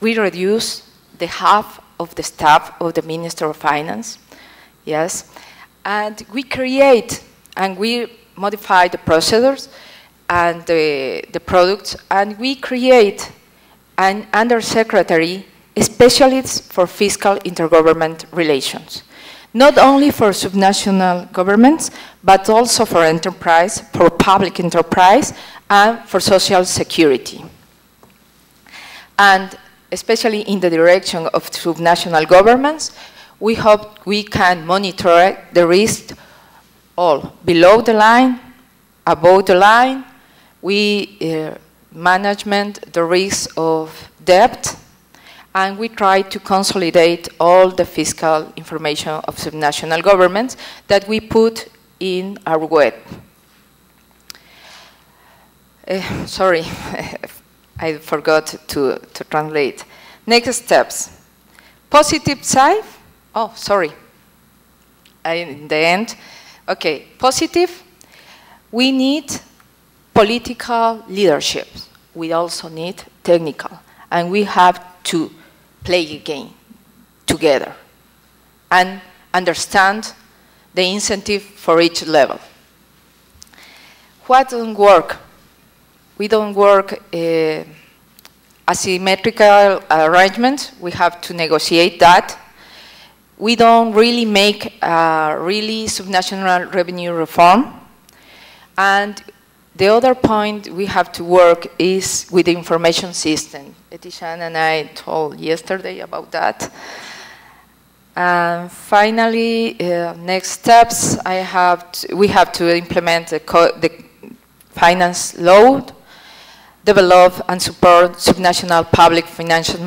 We reduce the half of the staff of the Minister of Finance, yes. And we create and we modify the procedures and the products, and we create an undersecretary specialist for fiscal intergovernment relations, not only for subnational governments, but also for enterprise, for public enterprise, and for social security. And especially in the direction of subnational governments, we hope we can monitor the risk all below the line, above the line. We management the risk of debt, and we try to consolidate all the fiscal information of subnational governments that we put in our web. Sorry, I forgot to translate. Next steps. Positive side. Oh, sorry. In the end. Okay, positive. We need political leadership. We also need technical. And we have to play a game together and understand the incentive for each level. What doesn't work? We don't work asymmetrical arrangements. We have to negotiate that. We don't really make a really subnational revenue reform. And the other point we have to work is with the information system. Etishan and I told yesterday about that. Finally, next steps, we have to implement the finance law, develop and support subnational public financial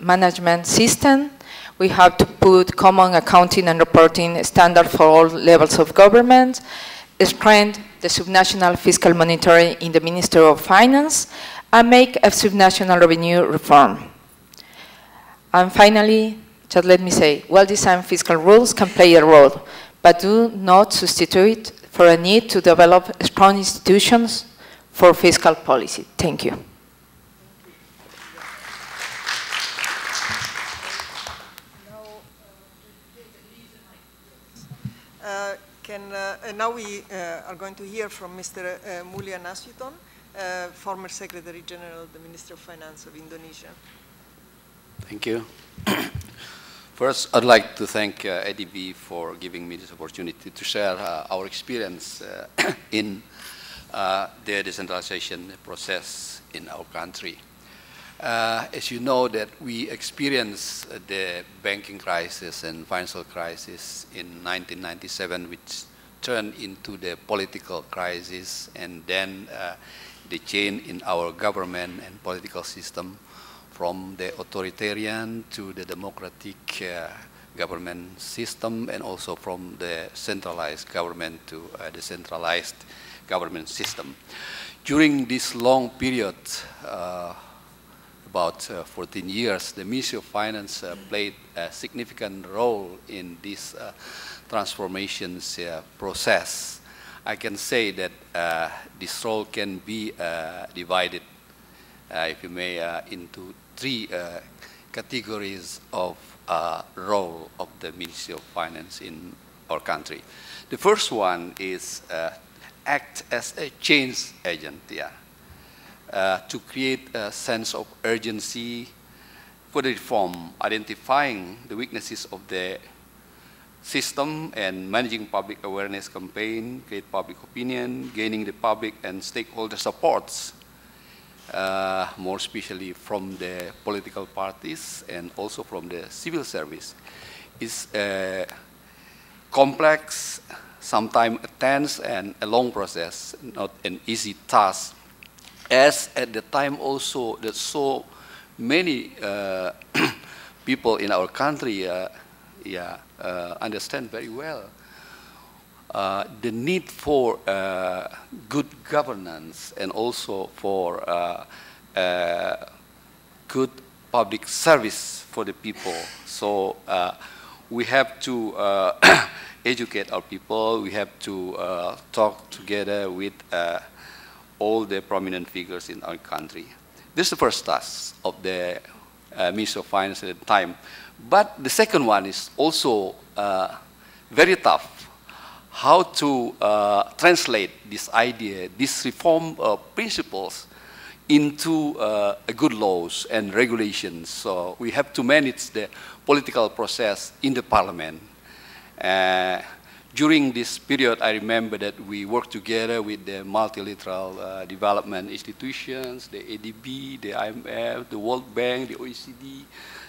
management system. We have to put common accounting and reporting standard for all levels of government, strengthen the subnational fiscal monitoring in the Ministry of Finance, and make a subnational revenue reform. And finally, just let me say, well-designed fiscal rules can play a role, but do not substitute for a need to develop strong institutions for fiscal policy. Thank you. Now we are going to hear from Mr. Mulya Nasution, former Secretary General of the Ministry of Finance of Indonesia. Thank you. First, I'd like to thank ADB for giving me this opportunity to share our experience in the decentralization process in our country. As you know, that we experienced the banking crisis and financial crisis in 1997, which turned into the political crisis, and then the change in our government and political system from the authoritarian to the democratic government system, and also from the centralized government to a decentralized government system. During this long period, about 14 years, the Ministry of Finance played a significant role in this transformations process. I can say that this role can be divided, if you may, into three categories of role of the Ministry of Finance in our country. The first one is act as a change agent. Yeah. to create a sense of urgency for the reform, identifying the weaknesses of the system and managing public awareness campaign, create public opinion, gaining the public and stakeholder supports, more especially from the political parties and also from the civil service, is a complex, sometimes a tense and a long process, not an easy task. As at the time also that so many people in our country understand very well the need for good governance and also for good public service for the people. So we have to educate our people. We have to talk together with all the prominent figures in our country. This is the first task of the Ministry of Finance at the time. But the second one is also very tough. How to translate this idea, these reform principles into good laws and regulations. So we have to manage the political process in the parliament. During this period, I remember that we worked together with the multilateral development institutions, the ADB, the IMF, the World Bank, the OECD.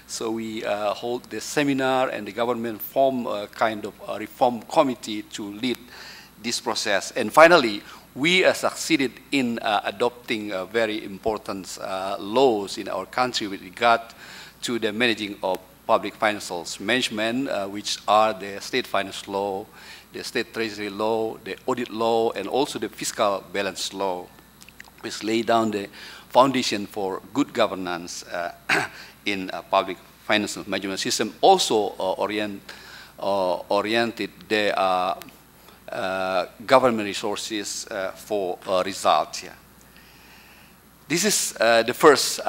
So we hold the seminar, and the government formed a kind of a reform committee to lead this process. And finally, we succeeded in adopting very important laws in our country with regard to the managing of public financial management, which are the state finance law, the state treasury law, the audit law, and also the fiscal balance law, which lay down the foundation for good governance in public financial management system. Also oriented the government resources for results. Yeah. This is the first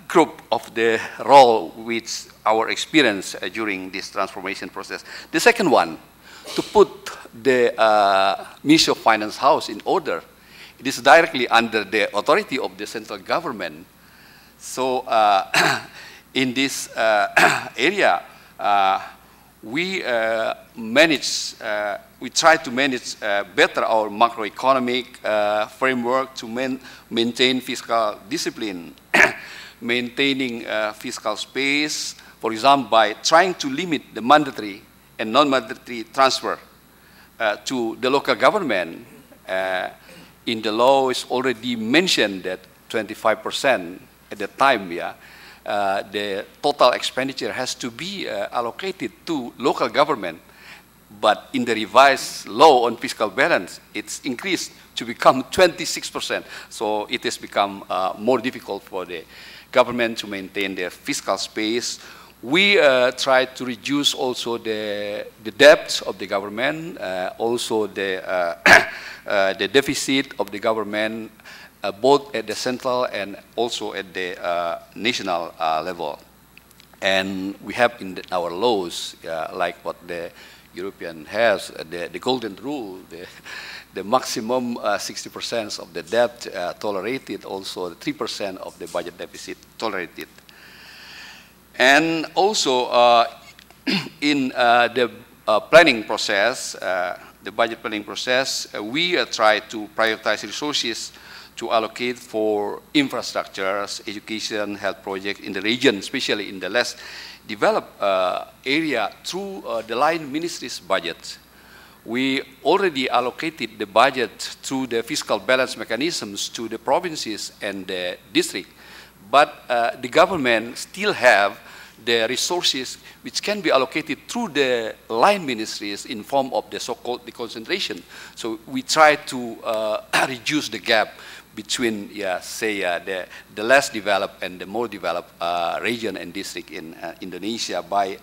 group of the role which our experience during this transformation process. The second one, to put the Ministry of Finance house in order. It is directly under the authority of the central government. So in this area, we try to manage better our macroeconomic framework to maintain fiscal discipline, maintaining fiscal space, for example, by trying to limit the mandatory and non-mandatory transfer to the local government. In the law, it's already mentioned that 25% at the time, the total expenditure has to be allocated to local government. But in the revised law on fiscal balance, it's increased to become 26%. So it has become more difficult for the government to maintain their fiscal space. We try to reduce also the debt of the government, also the deficit of the government, both at the central and also at the national level. And we have in our laws, like what the European has, the golden rule, the maximum 60% of the debt tolerated, also the 3% of the budget deficit tolerated. And also in the planning process, the budget planning process, we try to prioritize resources to allocate for infrastructures, education, health projects in the region, especially in the less developed area through the line ministry's budget. We already allocated the budget through the fiscal balance mechanisms to the provinces and the district, but the government still have the resources which can be allocated through the line ministries in form of the so-called deconcentration. So we try to reduce the gap between, the less developed and the more developed region and district in Indonesia by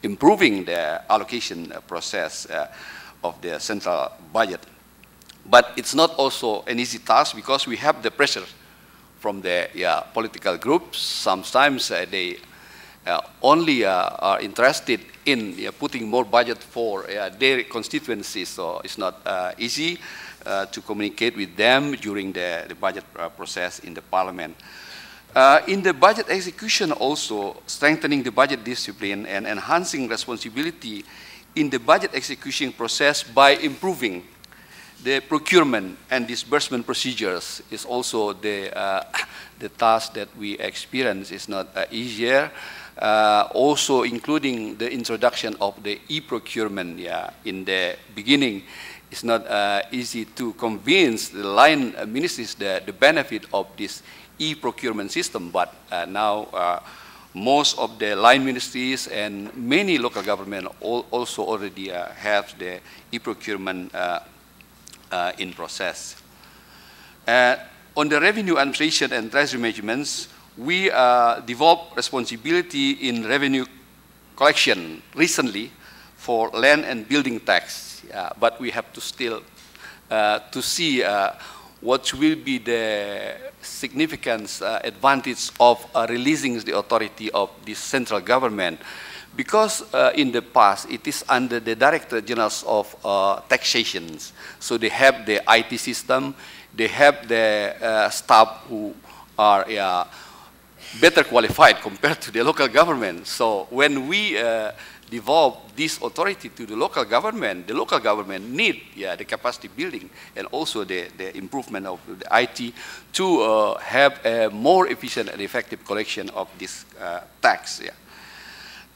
improving the allocation process of the central budget. But it's not also an easy task because we have the pressure from the political groups. Sometimes they only are interested in putting more budget for their constituencies, so it's not easy. to communicate with them during the budget process in the Parliament. In the budget execution also, strengthening the budget discipline and enhancing responsibility in the budget execution process by improving the procurement and disbursement procedures is also the task that we experience is not easier. Also including the introduction of the e-procurement in the beginning. It's not easy to convince the line ministries the benefit of this e-procurement system, but now most of the line ministries and many local government also already have the e-procurement in process. On the revenue administration and treasury managements, we developed responsibility in revenue collection recently for land and building tax, but we have to still to see what will be the significance advantage of releasing the authority of the central government, because in the past it is under the Director Generals of Taxations, so they have the IT system, they have the staff who are better qualified compared to the local government. So when we devolve this authority to the local government need the capacity building and also the improvement of the IT to have a more efficient and effective collection of this tax.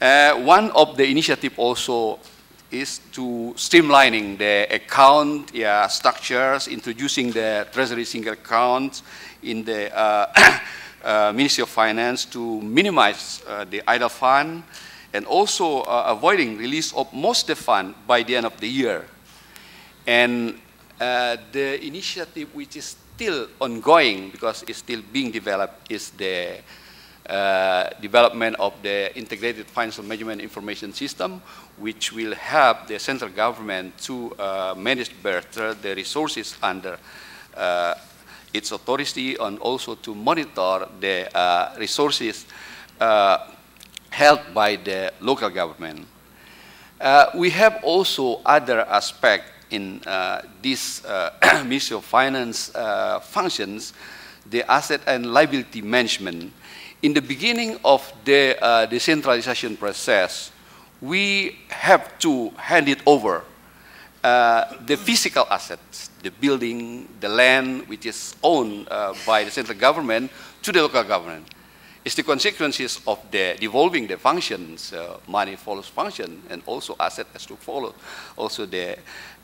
One of the initiative also is to streamlining the account structures, introducing the treasury single account in the Ministry of Finance to minimize the idle fund, and also avoiding release of most of the fund by the end of the year. And the initiative which is still ongoing because it's still being developed is the development of the integrated financial management information system, which will help the central government to manage better the resources under its authority, and also to monitor the resources held by the local government. We have also other aspects in this Ministry of Finance functions, the asset and liability management. In the beginning of the decentralization process, we have to hand it over the physical assets, the building, the land, which is owned by the central government, to the local government. It's the consequences of the devolving the functions, money follows function, and also asset has to follow. Also the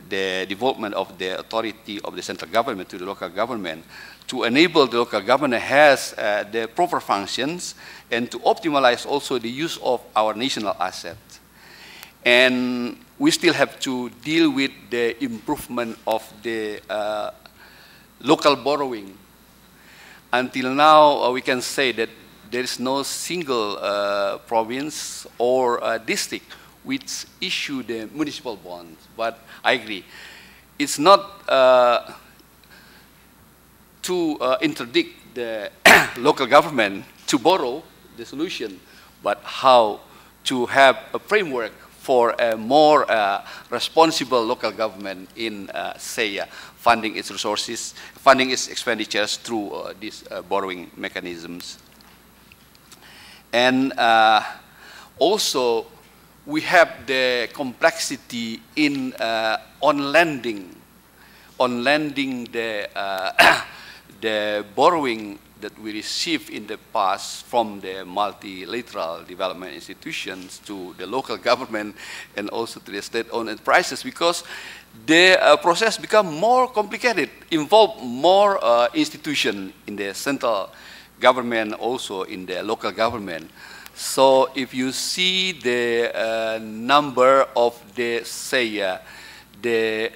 development of the authority of the central government to the local government to enable the local government has the proper functions and to optimize also the use of our national assets. And we still have to deal with the improvement of the local borrowing. Until now, we can say that there is no single province or district which issue the municipal bonds. But I agree, it's not to interdict the local government to borrow the solution, but how to have a framework for a more responsible local government in, say, funding its resources, funding its expenditures through these borrowing mechanisms. And also, we have the complexity in on lending the borrowing that we received in the past from the multilateral development institutions to the local government and also to the state-owned enterprises, because the process become more complicated, involve more institutions in the central government, also in the local government. So if you see the number of the, say, the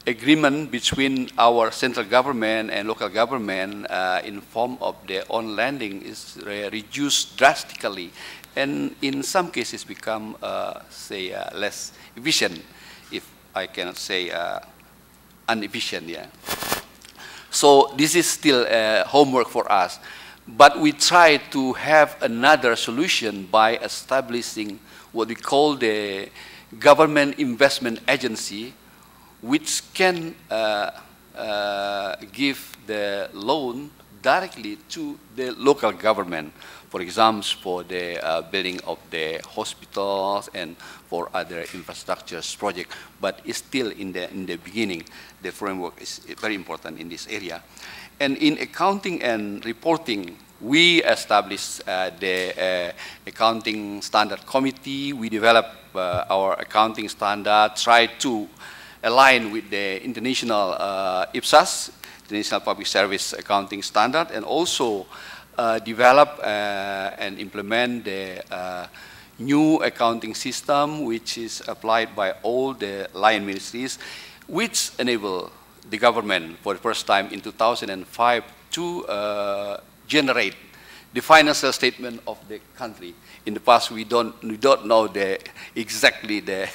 agreement between our central government and local government in form of their own lending is reduced drastically, and in some cases become, say, less efficient, if I cannot say inefficient. Yeah. So this is still homework for us, but we try to have another solution by establishing what we call the government investment agency which can give the loan directly to the local government, for example, for the building of the hospitals and for other infrastructures project. But it's still in the beginning. The framework is very important in this area. And in accounting and reporting, we established the accounting standard committee. We developed our accounting standard, tried to align with the international IPSAS, International Public Service Accounting Standard, and also develop and implement the new accounting system which is applied by all the line ministries, which enable the government for the first time in 2005 to generate the financial statement of the country. In the past, we don't know exactly the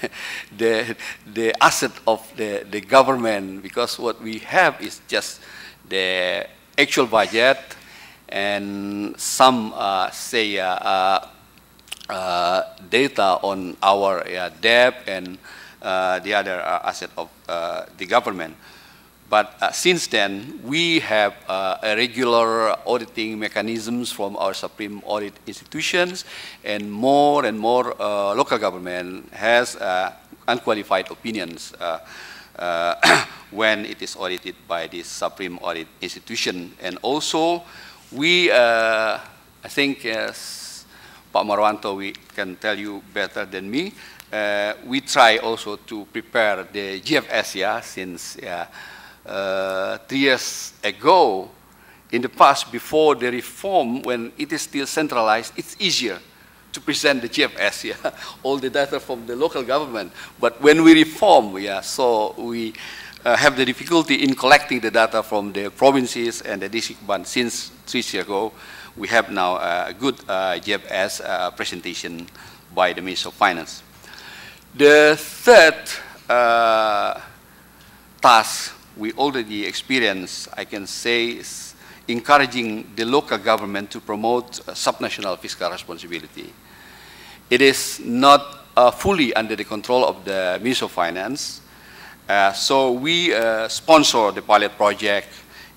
asset of the government, because what we have is just the actual budget and some data on our debt and the other asset of the government. But since then, we have a regular auditing mechanisms from our supreme audit institutions, and more local government has unqualified opinions when it is audited by this supreme audit institution. And also, we, I think, Pak Marwanto, we can tell you better than me, we try also to prepare the GFS, since 3 years ago, in the past, before the reform, when it is still centralized, it's easier to present the GFS, all the data from the local government. But when we reform, so we have the difficulty in collecting the data from the provinces and the district. But since 3 years ago, we have now a good GFS presentation by the Minister of Finance. The third task we already experienced, I can say, is encouraging the local government to promote subnational fiscal responsibility. It is not fully under the control of the Minister of Finance. So we sponsor the pilot project,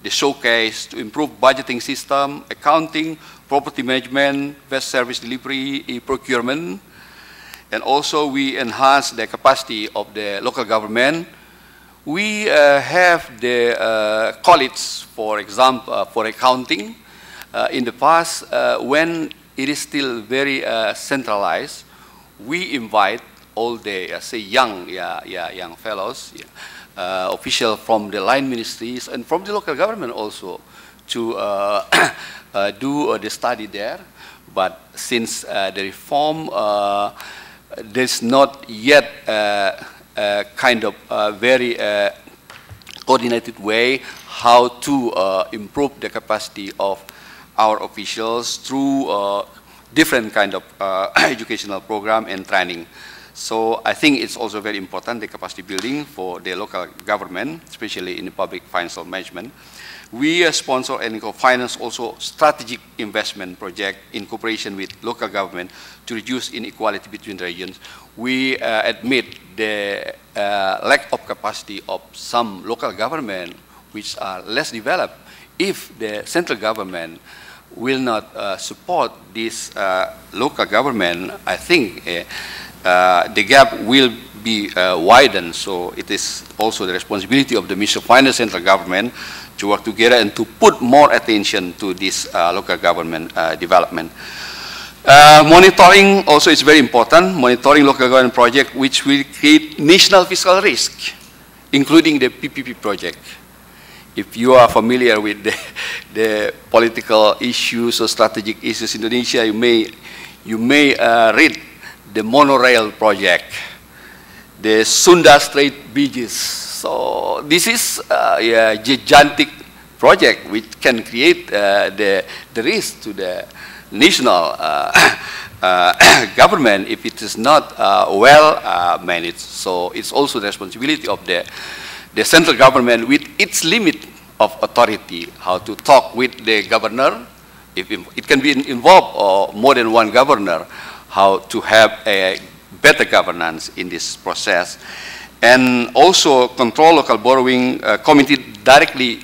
the showcase to improve budgeting system, accounting, property management, best service delivery, procurement. And also we enhance the capacity of the local government. We have the college, for example, for accounting. In the past, when it is still very centralized, we invite all the, say, young fellows, officials from the line ministries and from the local government also to do the study there. But since the reform, there's not yet kind of very coordinated way how to improve the capacity of our officials through different kind of educational program and training. So I think it's also very important, the capacity building for the local government, especially in the public financial management. We sponsor and co-finance also strategic investment project in cooperation with local government to reduce inequality between regions. We admit the lack of capacity of some local government which are less developed. If the central government will not support this local government, I think the gap will be widened. So it is also the responsibility of the Ministry of Finance, central government, to work together and to put more attention to this local government development. Monitoring also is very important. Monitoring local government project which will create national fiscal risk, including the PPP project. If you are familiar with the political issues or strategic issues in Indonesia, you may read the monorail project, the Sunda Strait bridges. So this is a gigantic project which can create the risk to the national government if it is not well managed. So it's also the responsibility of the central government with its limit of authority, how to talk with the governor. If it can be involved or more than one governor, how to have a better governance in this process. And also control local borrowing committed directly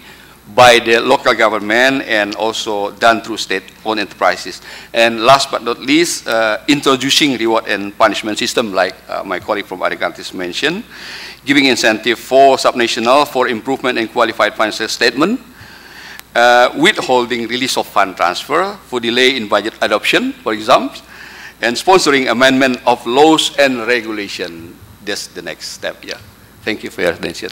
by the local government and also done through state-owned enterprises. And last but not least, introducing reward and punishment system like my colleague from Arikantis mentioned, giving incentive for subnational for improvement and qualified financial statement, withholding release of fund transfer for delay in budget adoption, for example, and sponsoring amendment of laws and regulation. That's the next step, yeah. Thank you for your attention.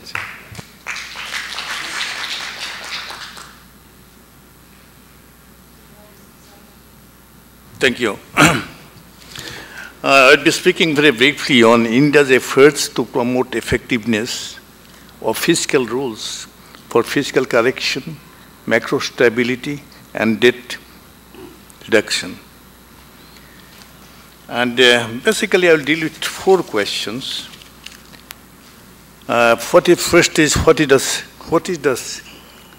Thank you. I'll be speaking very briefly on India's efforts to promote effectiveness of fiscal rules for fiscal correction, macro stability, and debt reduction. And basically, I'll deal with 4 questions. First is, what is the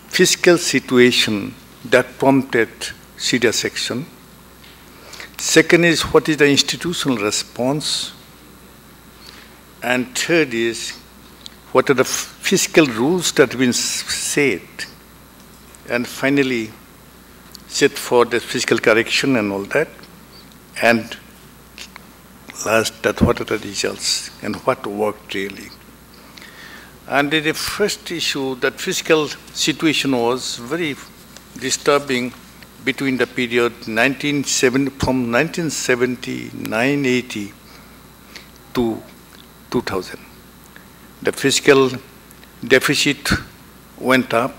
fiscal situation that prompted serious action? Second is, what is the institutional response? And third is, what are the fiscal rules that have been set? And finally, set for the fiscal correction and all that. And last, that what are the results and what worked really. And the first issue, that fiscal situation was very disturbing between the period from 1979-80 to 2000. The fiscal deficit went up.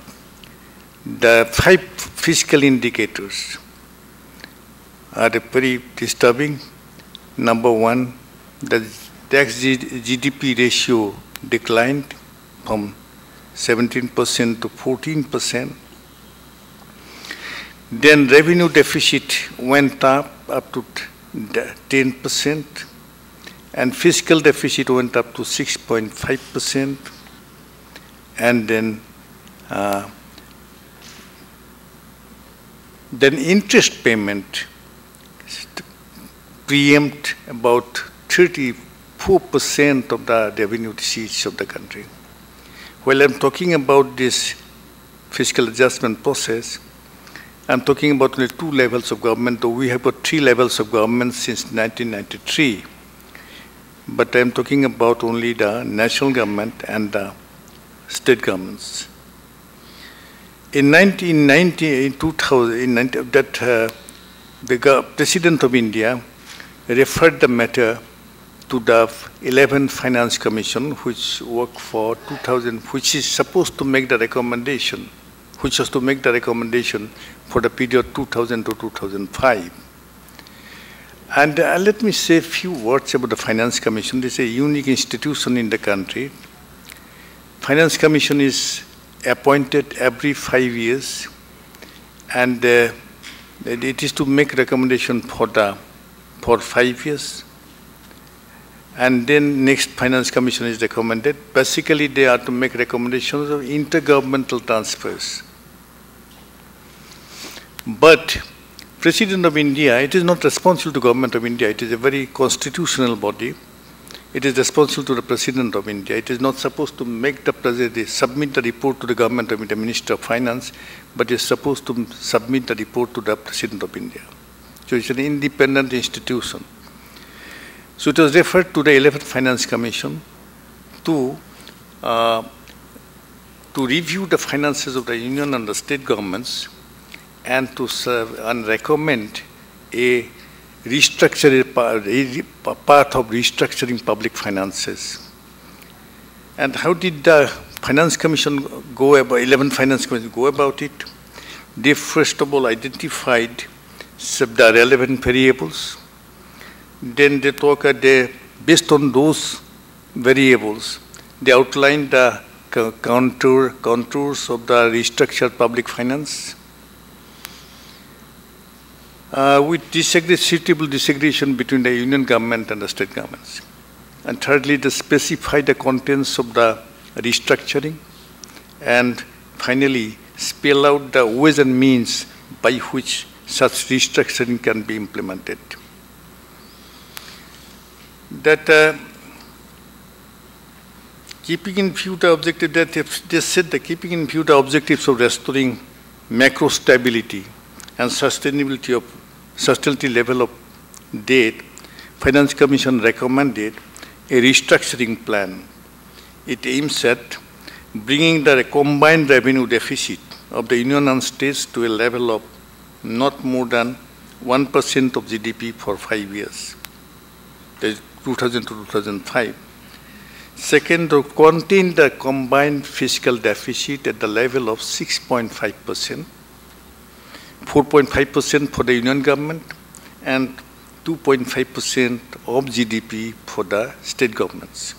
The 5 fiscal indicators are very disturbing. Number 1, the tax GDP ratio declined from 17% to 14%. Then revenue deficit went up to 10%, and fiscal deficit went up to 6.5%, and then interest payment preempt about 34% of the revenue receipts of the country. While I'm talking about this fiscal adjustment process, I'm talking about only 2 levels of government, though we have got 3 levels of government since 1993. But I'm talking about only the national government and the state governments. In 1990, in 2000, the President of India referred the matter to the 11th Finance Commission, which worked for 2000, which is supposed to make the recommendation, which was to make the recommendation for the period 2000 to 2005. And let me say a few words about the Finance Commission. This is a unique institution in the country. Finance Commission is appointed every 5 years, and it is to make recommendation for 5 years. And then next Finance Commission is recommended. Basically, they are to make recommendations of intergovernmental transfers. But President of India, it is not responsible to Government of India. It is a very constitutional body. It is responsible to the President of India. It is not supposed to make the President submit the report to the Government of India, Minister of Finance, but is supposed to submit the report to the President of India. So it's an independent institution. So it was referred to the 11th Finance Commission to review the finances of the Union and the state governments, and to serve and recommend a path of restructuring public finances. And how did the Finance Commission go about, 11th Finance Commission go about it? They first of all identified the relevant variables. Then they based on those variables, they outlined the contours of the restructured public finance, with suitable disaggregation between the union government and the state governments. And thirdly, they specified the contents of the restructuring, and finally spell out the ways and means by which such restructuring can be implemented. that keeping in view the objective that they said that keeping in view the objectives of restoring macro stability and sustainability level of debt, Finance Commission recommended a restructuring plan. It aims at bringing the combined revenue deficit of the Union and states to a level of not more than 1% of GDP for 5 years, that is 2000 to 2005. Second, to contain the combined fiscal deficit at the level of 6.5%, 4.5% for the Union government, and 2.5% of GDP for the state governments.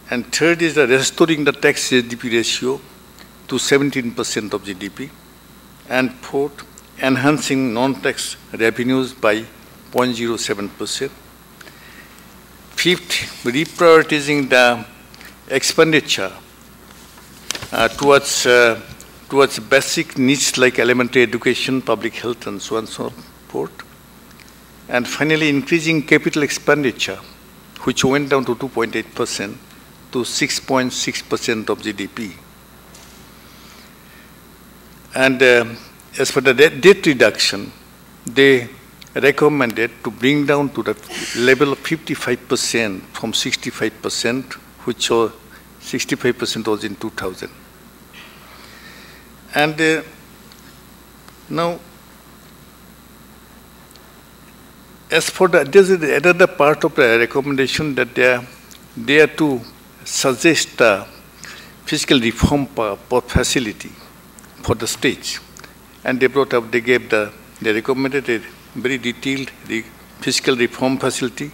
And third is the restoring the tax GDP ratio to 17% of GDP. And fourth, enhancing non-tax revenues by 0.07%. Fifth, reprioritizing the expenditure towards basic needs like elementary education, public health, and so on and so forth. And finally, increasing capital expenditure, which went down to 2.8% to 6.6% of GDP. And as for the debt reduction, they recommended to bring down to the level of 55% from 65%, which was 65% was in 2000. And now, as for the, this is another part of the recommendation that they are to suggest a fiscal reform facility for the states. And they brought up, they recommended a very detailed fiscal reform facility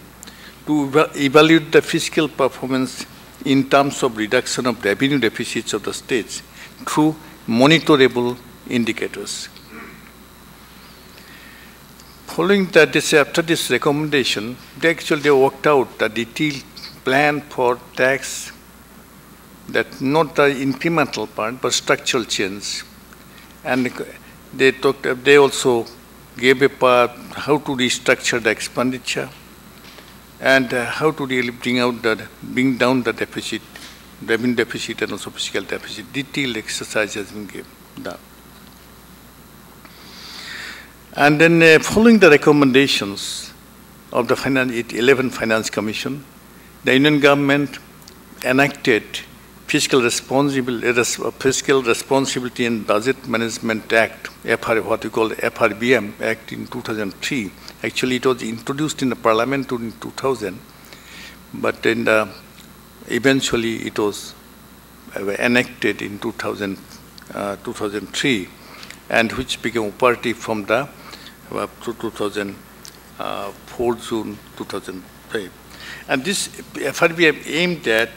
to evaluate the fiscal performance in terms of reduction of revenue deficits of the states through monitorable indicators. Following that, after this recommendation, they worked out a detailed plan for tax, that not the incremental part, but structural change. And they also gave a part how to restructure the expenditure and how to really bring down the deficit, revenue deficit and also fiscal deficit. Detailed exercise has been done. And then following the recommendations of the 11th Finance Commission, the Union government enacted Fiscal Responsibility and Budget Management Act, what we call FRBM Act in 2003. Actually, it was introduced in the Parliament in 2000, but eventually it was enacted in 2003, and which became operative from the 2004 June 2005. And this FRBM aimed at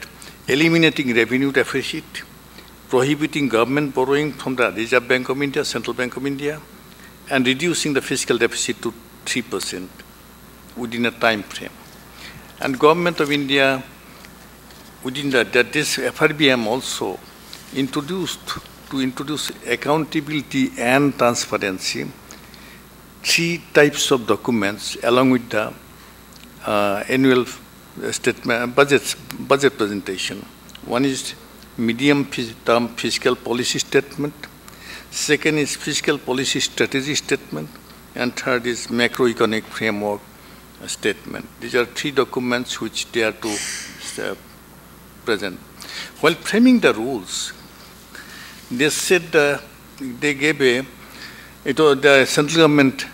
eliminating revenue deficit, prohibiting government borrowing from the Reserve Bank of India, Central Bank of India, and reducing the fiscal deficit to 3% within a time frame. And Government of India, within this FRBM also introduce accountability and transparency, 3 types of documents along with the annual statement, budget presentation. One is medium-term fiscal policy statement. Second is fiscal policy strategy statement. And third is macroeconomic framework statement. These are 3 documents which they are to present. While framing the rules, they said they gave the central government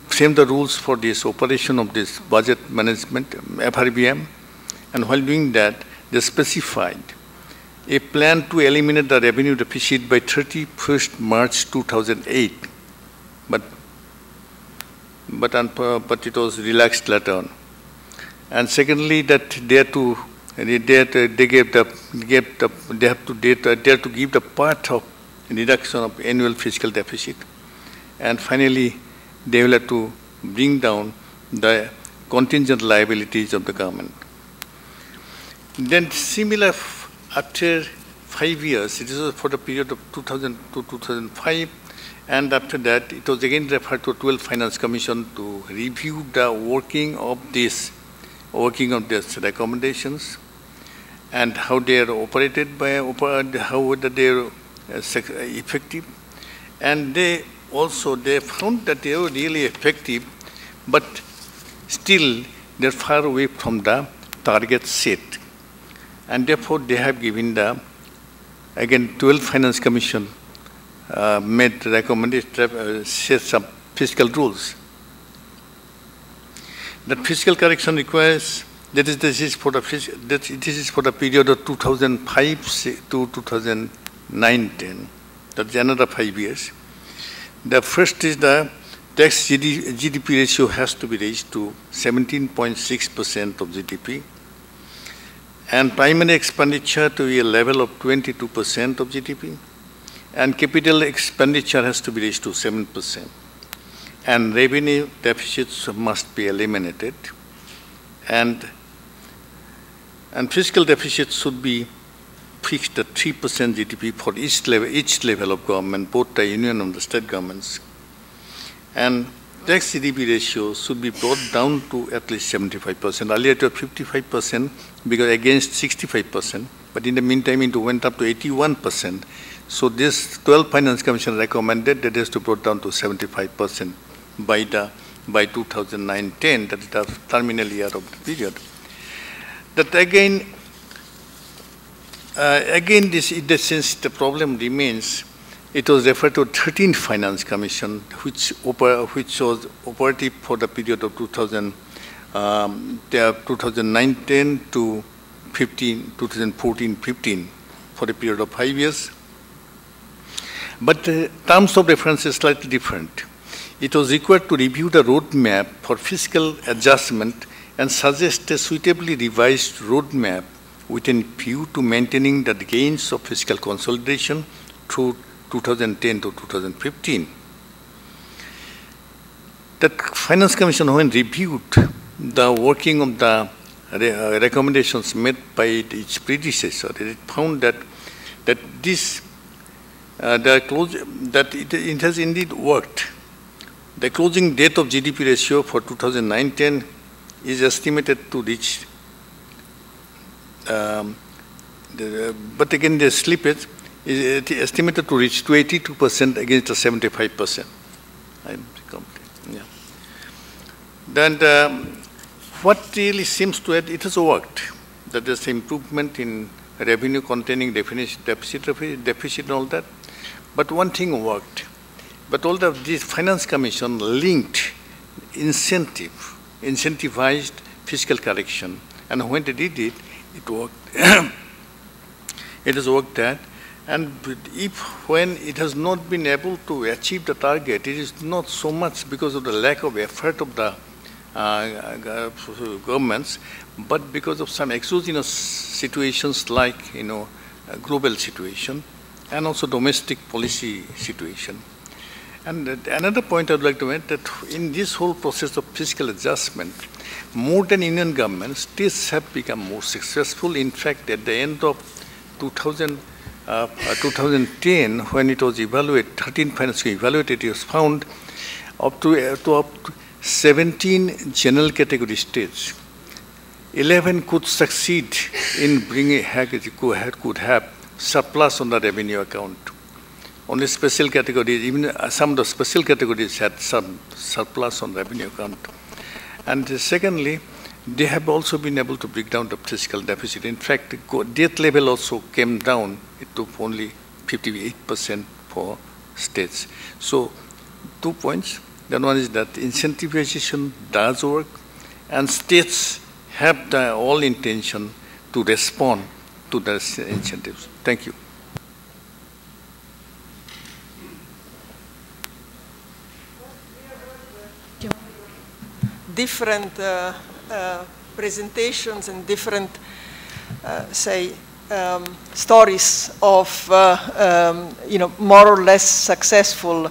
framed the rules for this operation of this budget management, FRBM, and while doing that, they specified a plan to eliminate the revenue deficit by 31st March 2008, but it was relaxed later on. And secondly, that they have to give the part of reduction of annual fiscal deficit, and finally, they will have to bring down the contingent liabilities of the government. Then similar, after 5 years, it is for the period of 2000 to 2005, and after that, it was again referred to 12th Finance Commission to review the working of this working on these recommendations and how they are operated by, how whether they are effective. And they found that they were really effective, but still they're far away from the target set. And therefore they have given the, again, 12th Finance Commission made recommended, set some fiscal rules. That fiscal correction requires, this is for the period of 2005 to 2009-10. That's another 5 years. The first is the tax GDP ratio has to be raised to 17.6% of GDP. And primary expenditure to be a level of 22% of GDP. And capital expenditure has to be raised to 7%. And revenue deficits must be eliminated. And fiscal deficit should be fixed at 3% GDP for each level of government, both the union and the state governments. And tax GDP ratio should be brought down to at least 75%. Earlier it was 55% because against 65%, but in the meantime it went up to 81%. So this 12th Finance Commission recommended that it has to be brought down to 75% by 2009-10, that is the terminal year of the period. That again, since the problem remains, it was referred to 13th Finance Commission, which was operative for the period of 2009-10 to 2014-15 for a period of 5 years. But the terms of reference is slightly different. It was required to review the roadmap for fiscal adjustment and suggest a suitably revised roadmap with a view to maintaining the gains of fiscal consolidation through 2010 to 2015. The Finance Commission, when reviewed the working of the recommendations made by its predecessor, it found that it has indeed worked. The closing date of GDP ratio for 2009-10 is estimated to reach, but again the slippage is estimated to reach to 82% against the 75%. Yeah. Then what really seems to it has worked. That there's improvement in revenue containing deficit and all that. But one thing worked. But all of this Finance Commission linked incentivized fiscal correction. And when they did it, it worked. It has worked that. And when it has not been able to achieve the target, it is not so much because of the lack of effort of the governments, but because of some exogenous situations like, global situation and also domestic policy situation. And another point I'd like to make that in this whole process of fiscal adjustment, more than Union governments, states have become more successful. In fact, at the end of 2010, when it was evaluated, 13 finance evaluated, it was found up to 17 general category states. 11 could succeed in bringing, could have surplus on the revenue account. Only special categories, even some of the special categories had some surplus on revenue account. And secondly, they have also been able to bring down the fiscal deficit. In fact, the debt level also came down to only 58% for states. So 2 points. Then one is that incentivization does work, and states have the all intention to respond to the incentives. Thank you. Different presentations and different, stories of, more or less successful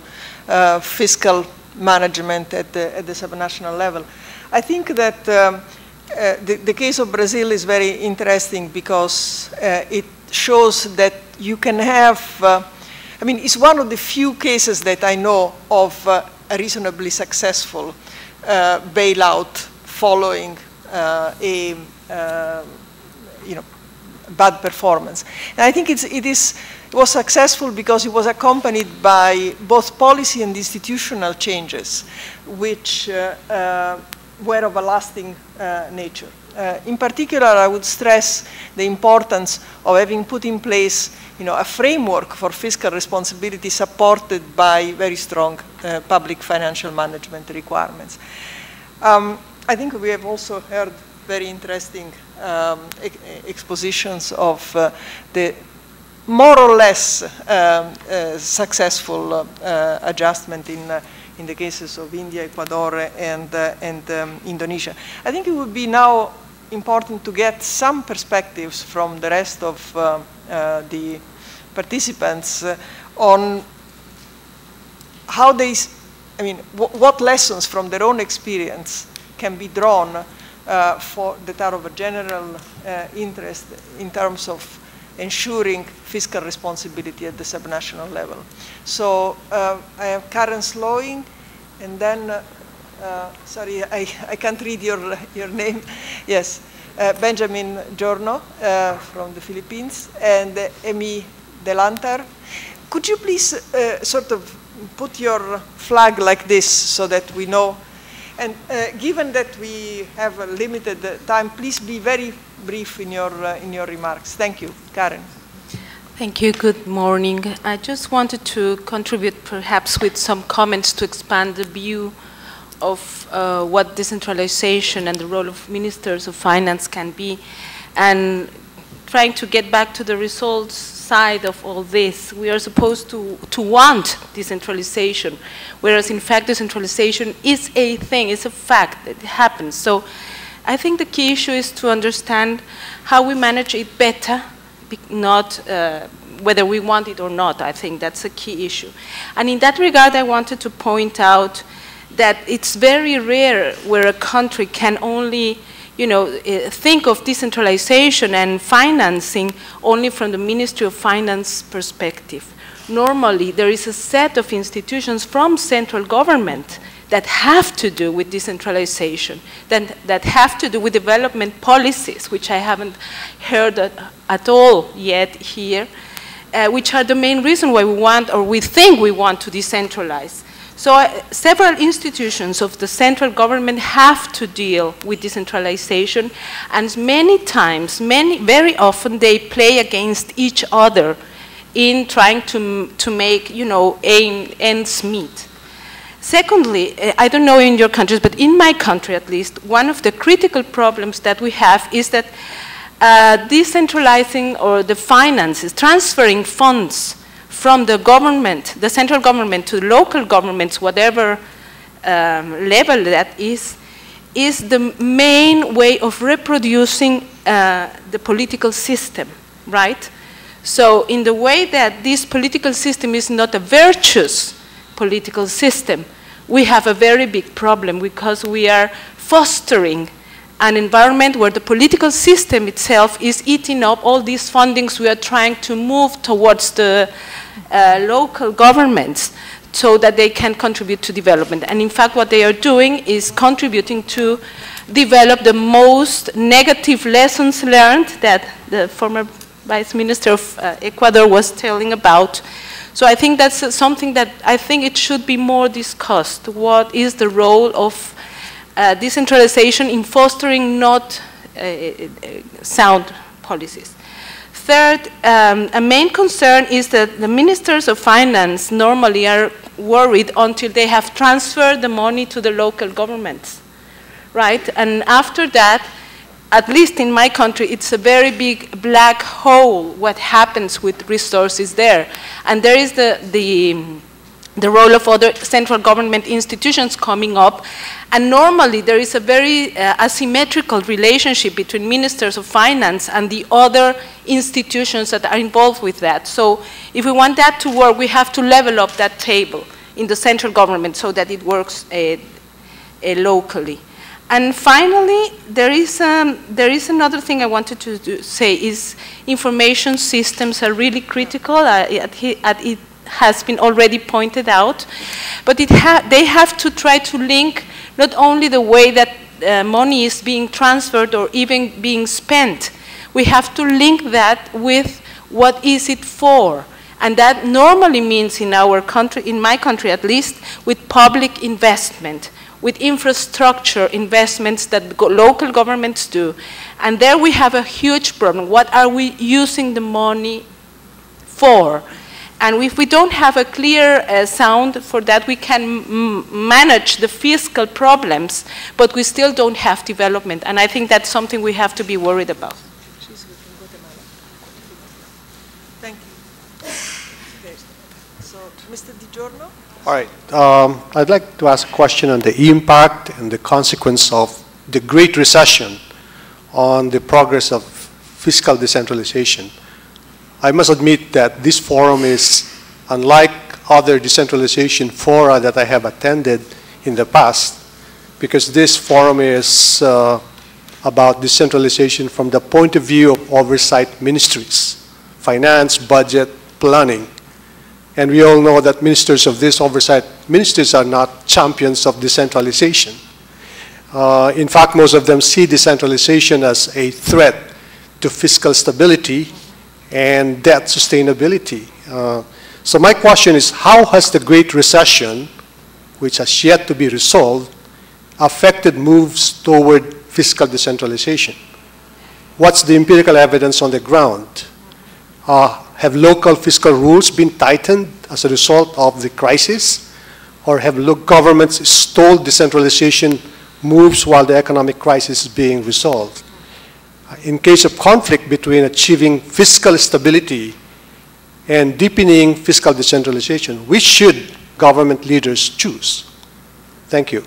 fiscal management at the subnational level. I think that the case of Brazil is very interesting because it shows that you can have, it's one of the few cases that I know of a reasonably successful bailout following bad performance. And I think it was successful because it was accompanied by both policy and institutional changes, which were of a lasting nature. In particular, I would stress the importance of having put in place a framework for fiscal responsibility supported by very strong public financial management requirements. I think we have also heard very interesting expositions of the more or less successful adjustment in the cases of India, Ecuador, and Indonesia. I think it would be now important to get some perspectives from the rest of the participants on how they, what lessons from their own experience can be drawn that are of a general interest in terms of ensuring fiscal responsibility at the subnational level. So I have Karen Slowing, and then, sorry, I can't read your name. Yes, Benjamin Giorno from the Philippines, and Emi Delantar. Could you please sort of put your flag like this so that we know? And given that we have a limited time, please be very brief in your remarks. Thank you. Karen. Thank you. Good morning. I just wanted to contribute perhaps with some comments to expand the view of what decentralization and the role of ministers of finance can be, and trying to get back to the results side of all this. We are supposed to want decentralization, whereas in fact decentralization is a thing, it's a fact, it happens. So I think the key issue is to understand how we manage it better, not whether we want it or not. I think that's a key issue. And in that regard, I wanted to point out that it's very rare where a country can only think of decentralization and financing only from the Ministry of Finance perspective. Normally, there is a set of institutions from central government that have to do with decentralization, that have to do with development policies, which I haven't heard at all yet here, which are the main reason why we want, or we think we want to decentralize. So several institutions of the central government have to deal with decentralization, and many times, very often, they play against each other in trying to make, ends meet. Secondly, I don't know in your countries, but in my country at least, one of the critical problems that we have is that decentralizing or the finances, transferring funds from the government, the central government, to local governments, whatever level that is the main way of reproducing the political system, right? So in the way that this political system is not a virtuous political system, we have a very big problem because we are fostering an environment where the political system itself is eating up all these fundings we are trying to move towards the local governments so that they can contribute to development. And in fact, what they are doing is contributing to develop the most negative lessons learned that the former Vice Minister of Ecuador was telling about. So I think that's something that I think it should be more discussed. What is the role of decentralization in fostering not sound policies? Third, a main concern is that the ministers of finance normally are worried until they have transferred the money to the local governments, right? And after that, at least in my country, it's a very big black hole what happens with resources there. And there is the role of other central government institutions coming up. And normally there is a very asymmetrical relationship between ministers of finance and the other institutions that are involved with that. So if we want that to work, we have to level up that table in the central government so that it works locally. And finally, there is another thing I wanted to say is information systems are really critical. It has been already pointed out, but they have to try to link not only the way that money is being transferred or even being spent, we have to link that with what is it for. And that normally means in our country, in my country at least, with public investment, with infrastructure investments that local governments do. And there we have a huge problem. What are we using the money for? And if we don't have a clear sound for that, we can manage the fiscal problems, but we still don't have development. And I think that's something we have to be worried about. Thank you. Okay. So, Mr. Di Giorno? All right. I'd like to ask a question on the impact and the consequence of the Great Recession on the progress of fiscal decentralization. I must admit that this forum is unlike other decentralization fora that I have attended in the past, because this forum is about decentralization from the point of view of oversight ministries, finance, budget, planning. And we all know that ministers of this oversight ministries are not champions of decentralization. In fact, most of them see decentralization as a threat to fiscal stability and debt sustainability. So my question is, how has the Great Recession, which has yet to be resolved, affected moves toward fiscal decentralization? What's the empirical evidence on the ground? Have local fiscal rules been tightened as a result of the crisis? Or have local governments stalled decentralization moves while the economic crisis is being resolved? In case of conflict between achieving fiscal stability and deepening fiscal decentralization, which should government leaders choose? Thank you.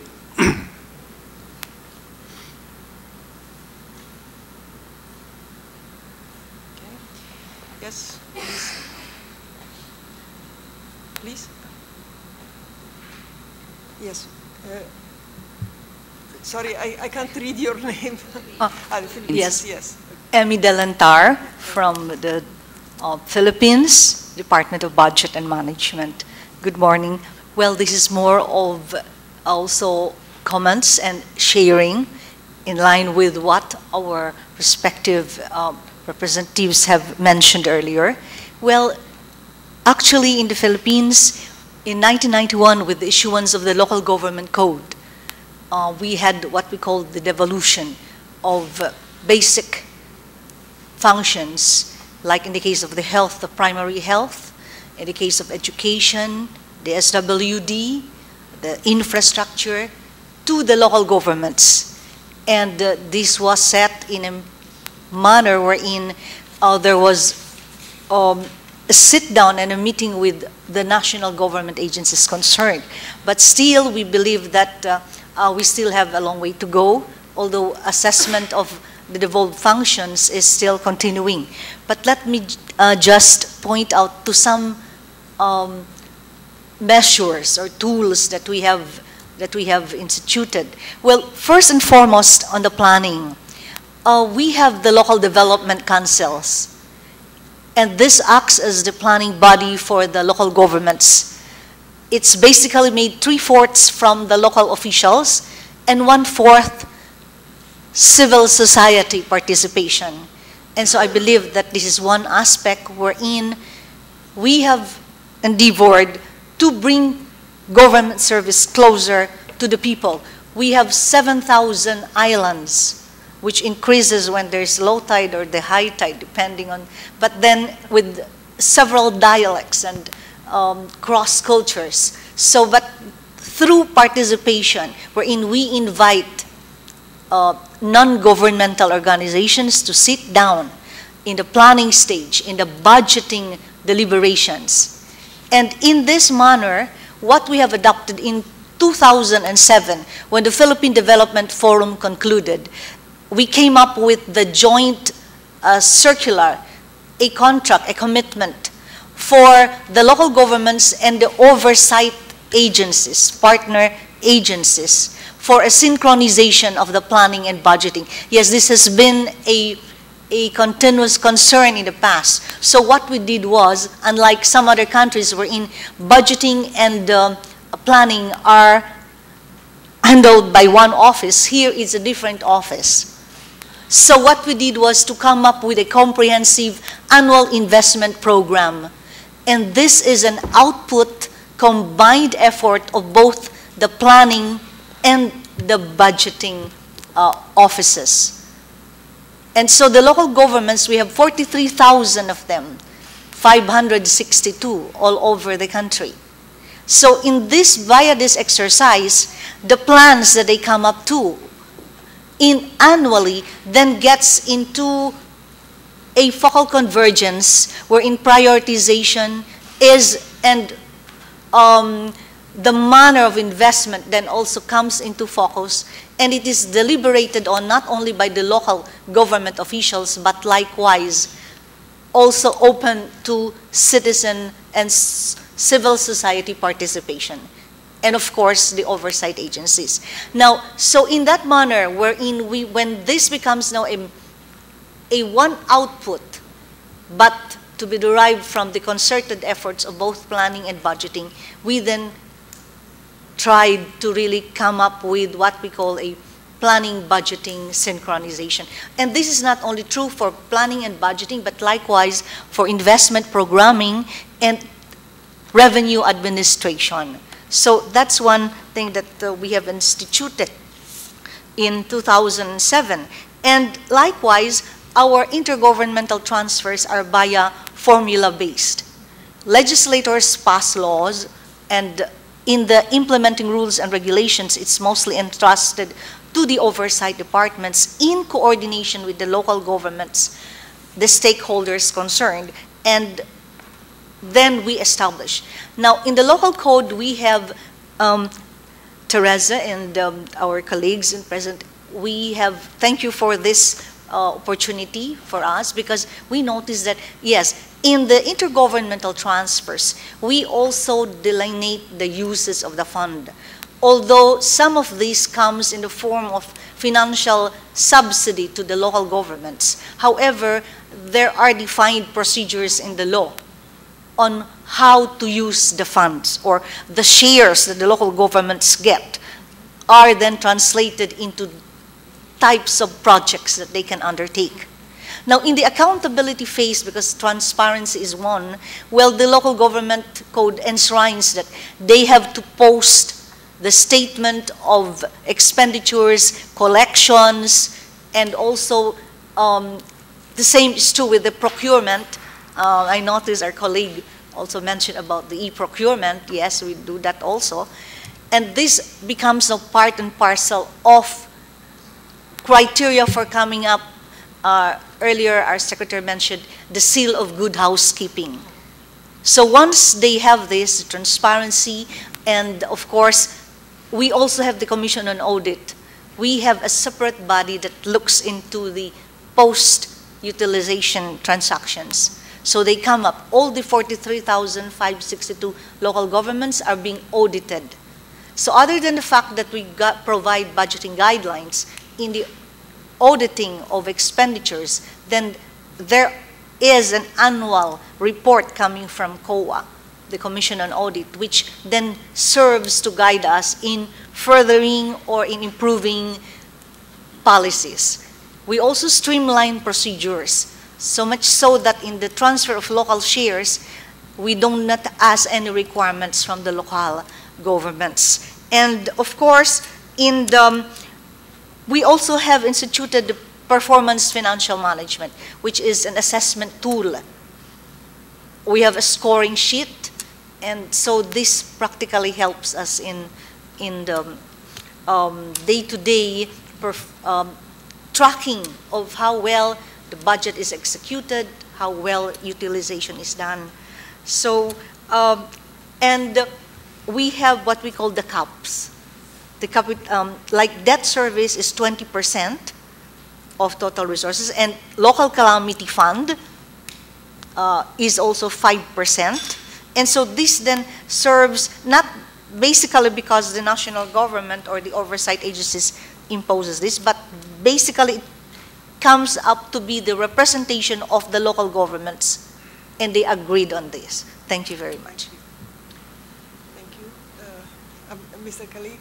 Yes, please. Yes. Sorry, I can't read your name. Yes. Yes. Emmy Delantar from the Philippines, Department of Budget and Management. Good morning. Well, this is more of also comments and sharing in line with what our respective representatives have mentioned earlier. Well, actually in the Philippines, in 1991, with the issuance of the Local Government Code, we had what we call the devolution of basic functions, like in the case of the health, the primary health, in the case of education, the SWD, the infrastructure, to the local governments. And this was set in a manner wherein there was a sit-down and a meeting with the national government agencies concerned. But still, we believe that we still have a long way to go, although assessment of the devolved functions is still continuing. But let me just point out to some measures or tools that we have instituted. Well, first and foremost on the planning, we have the local development councils, and this acts as the planning body for the local governments. It's basically made 3/4 from the local officials and 1/4 civil society participation. And so I believe that this is one aspect wherein we have endeavored to bring government service closer to the people. We have 7,000 islands, which increases when there's low tide or the high tide, depending on, but then with several dialects and cross cultures. So, but through participation, wherein we invite non-governmental organizations to sit down in the planning stage, in the budgeting deliberations. And in this manner, what we have adopted in 2007, when the Philippine Development Forum concluded, we came up with the joint circular, a contract, a commitment for the local governments and the oversight agencies, partner agencies, for a synchronization of the planning and budgeting. Yes, this has been a continuous concern in the past. So what we did was, unlike some other countries wherein budgeting and planning are handled by one office. Here it's a different office. So what we did was to come up with a comprehensive annual investment program. And this is an output, combined effort of both the planning and the budgeting offices. And so the local governments, we have 43,000 of them, 562 all over the country. So in this, via this exercise, the plans that they come up to annually then gets into a focal convergence wherein prioritization is, and the manner of investment then also comes into focus, and it is deliberated on not only by the local government officials, but likewise also open to citizen and civil society participation, and of course the oversight agencies. Now, so in that manner, wherein when this becomes now a one output, but to be derived from the concerted efforts of both planning and budgeting, we then tried to really come up with what we call a planning budgeting synchronization. And this is not only true for planning and budgeting, but likewise for investment programming and revenue administration. So that's one thing that we have instituted in 2007. And likewise, our intergovernmental transfers are via formula-based. Legislators pass laws, and in the implementing rules and regulations, it's mostly entrusted to the oversight departments in coordination with the local governments, the stakeholders concerned, and then we establish. Now, in the local code, we have Teresa and our colleagues in present. We have, thank you for this opportunity for us, because we noticed that, yes, in the intergovernmental transfers, we also delineate the uses of the fund. Although some of this comes in the form of financial subsidy to the local governments. However, there are defined procedures in the law on how to use the funds, or the shares that the local governments get are then translated into types of projects that they can undertake. Now, in the accountability phase, because transparency is one, well, the local government code enshrines that they have to post the statement of expenditures, collections, and also the same is true with the procurement. I noticed our colleague also mentioned about the e-procurement. Yes, we do that also. And this becomes a part and parcel of criteria for coming up. Earlier, our secretary mentioned the seal of good housekeeping. So once they have this transparency, and of course, we also have the Commission on Audit. We have a separate body that looks into the post-utilization transactions. So they come up, all the 43,562 local governments are being audited. So other than the fact that we provide budgeting guidelines in the auditing of expenditures, then there is an annual report coming from COA, the Commission on Audit, which then serves to guide us in furthering or in improving policies. We also streamline procedures, so much so that in the transfer of local shares, we do not ask any requirements from the local governments. And of course, in the we also have instituted the performance financial management, which is an assessment tool. We have a scoring sheet, and so this practically helps us in the day-to-day tracking of how well the budget is executed, how well utilization is done. So, and we have what we call the CAPs. Like debt service is 20% of total resources, and local calamity fund is also 5%. And so this then serves not basically because the national government or the oversight agencies imposes this, but basically it comes up to be the representation of the local governments, and they agreed on this. Thank you very much. Thank you. Mr. Khalid?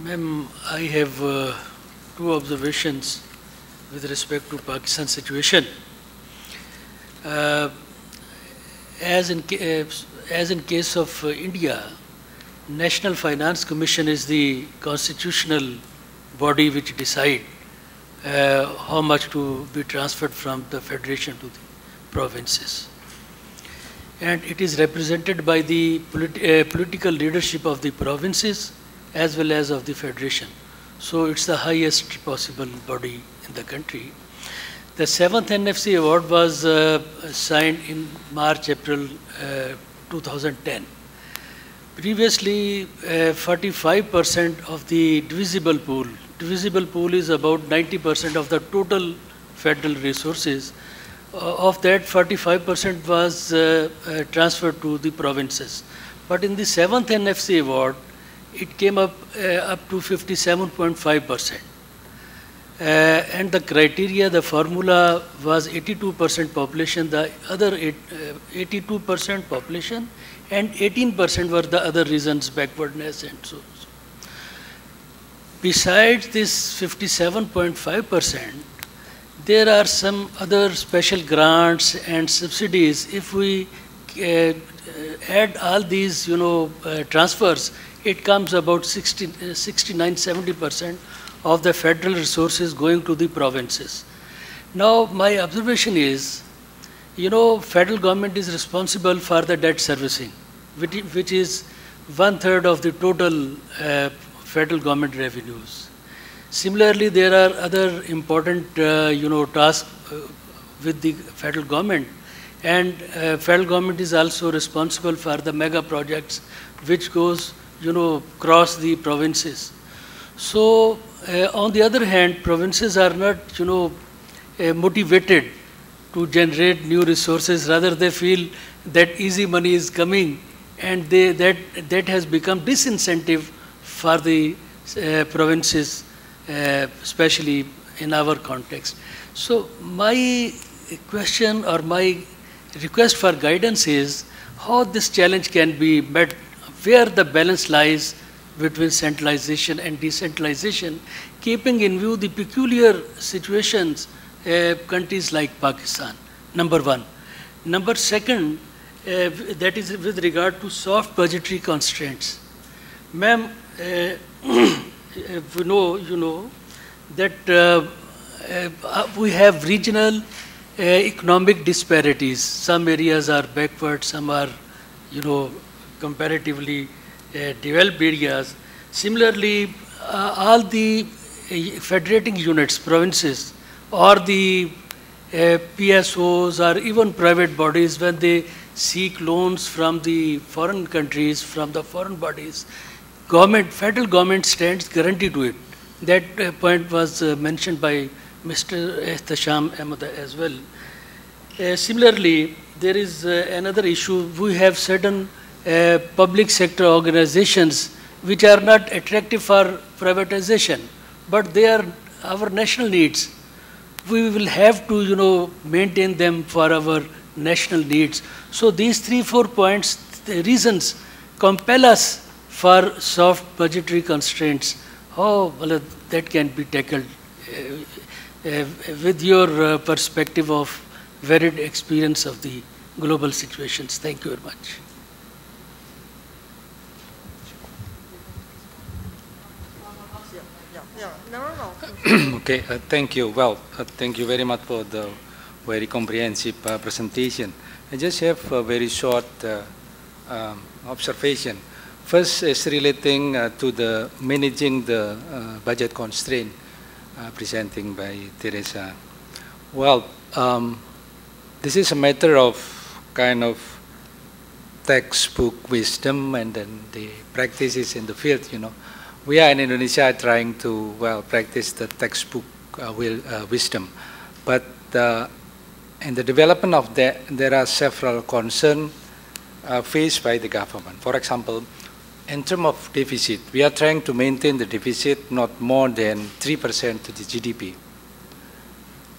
Ma'am, I have two observations with respect to Pakistan situation. As in case of India, National Finance Commission is the constitutional body which decide how much to be transferred from the federation to the provinces. And it is represented by the political leadership of the provinces as well as of the federation. So it's the highest possible body in the country. The 7th NFC award was signed in March, April 2010. Previously, 45% of the divisible pool is about 90% of the total federal resources. Of that, 45% was transferred to the provinces. But in the 7th NFC award, it came up to 57.5%. And the criteria, the formula was 82% population, the other 82% population, and 18% were the other reasons, backwardness and so on. Besides this 57.5%, there are some other special grants and subsidies. If we add all these, transfers, it comes about 69–70% of the federal resources going to the provinces. Now, my observation is, federal government is responsible for the debt servicing, which is 1/3 of the total federal government revenues. Similarly, there are other important, tasks with the federal government, and federal government is also responsible for the mega projects, which goes, across the provinces. So, on the other hand, provinces are not, motivated to generate new resources. Rather, they feel that easy money is coming, and that has become disincentive for the provinces, especially in our context. So, my question or my request for guidance is how this challenge can be met, where the balance lies between centralization and decentralization, keeping in view the peculiar situations countries like Pakistan, number one. Number second, that is with regard to soft budgetary constraints. Ma'am, we know, that we have regional economic disparities. Some areas are backward, some are, comparatively developed areas. Similarly, all the federating units, provinces, or the PSOs or even private bodies, when they seek loans from the foreign countries, from the foreign bodies, federal government stands guarantee to it. That point was mentioned by Mr. Ehtasham Ahmed as well. Similarly, there is another issue. We have certain public sector organizations which are not attractive for privatization, but they are our national needs. We will have to, maintain them for our national needs. So these 3–4 points, the reasons compel us for soft budgetary constraints. How that can be tackled with your perspective of varied experience of the global situations. Thank you very much. Okay, thank you. Well, thank you very much for the very comprehensive presentation. I just have a very short observation. First is relating to the managing the budget constraint presenting by Teresa. Well, this is a matter of kind of textbook wisdom and then the practices in the field, We are in Indonesia trying to, practice the textbook wisdom. But in the development of that, there are several concerns faced by the government. For example, in terms of deficit, we are trying to maintain the deficit not more than 3% to the GDP.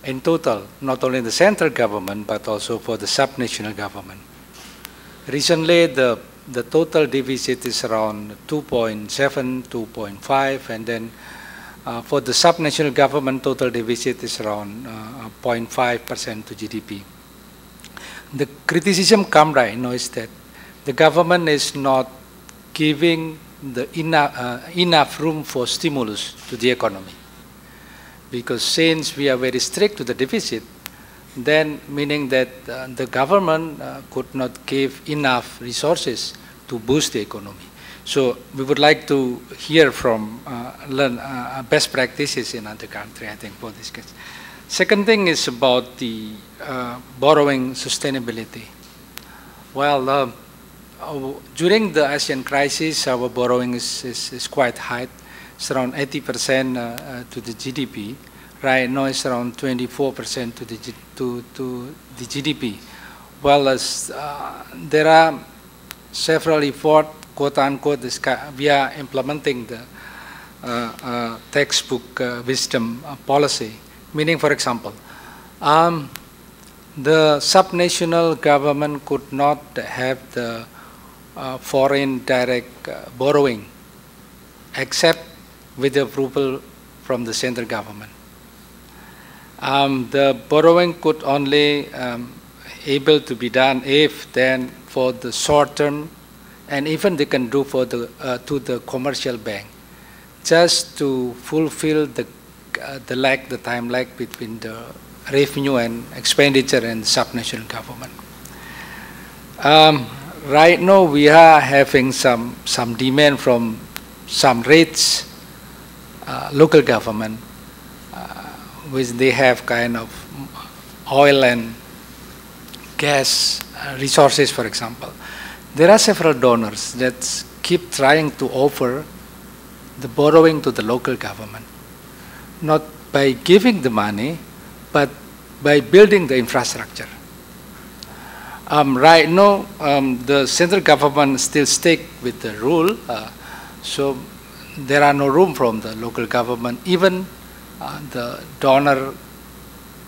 In total, not only the central government, but also for the subnational government. Recently, the the total deficit is around 2.7, 2.5, and then for the subnational government, total deficit is around 0.5% to GDP. The criticism come right now is that the government is not giving the enough room for stimulus to the economy. Because since we are very strict to the deficit, then meaning that the government could not give enough resources to boost the economy. So we would like to hear from, learn best practices in other countries, I think, for this case. Second thing is about the borrowing sustainability. Well, during the ASEAN crisis, our borrowing is quite high. It's around 80% to the GDP. Right now, it's around 24% to the GDP. Well, as there are several efforts, quote unquote, we are implementing the textbook wisdom policy. Meaning, for example, the subnational government could not have the foreign direct borrowing except with the approval from the central government. The borrowing could only able to be done if then for the short term, and even they can do for the to the commercial bank, just to fulfill the time lag between the revenue and expenditure and subnational government. Right now we are having some demand from some rich local government, which they have kind of oil and gas resources, for example. There are several donors that keep trying to offer the borrowing to the local government, not by giving the money, but by building the infrastructure. Right now, the central government still stick with the rule, so there are no room from the local government. Even the donor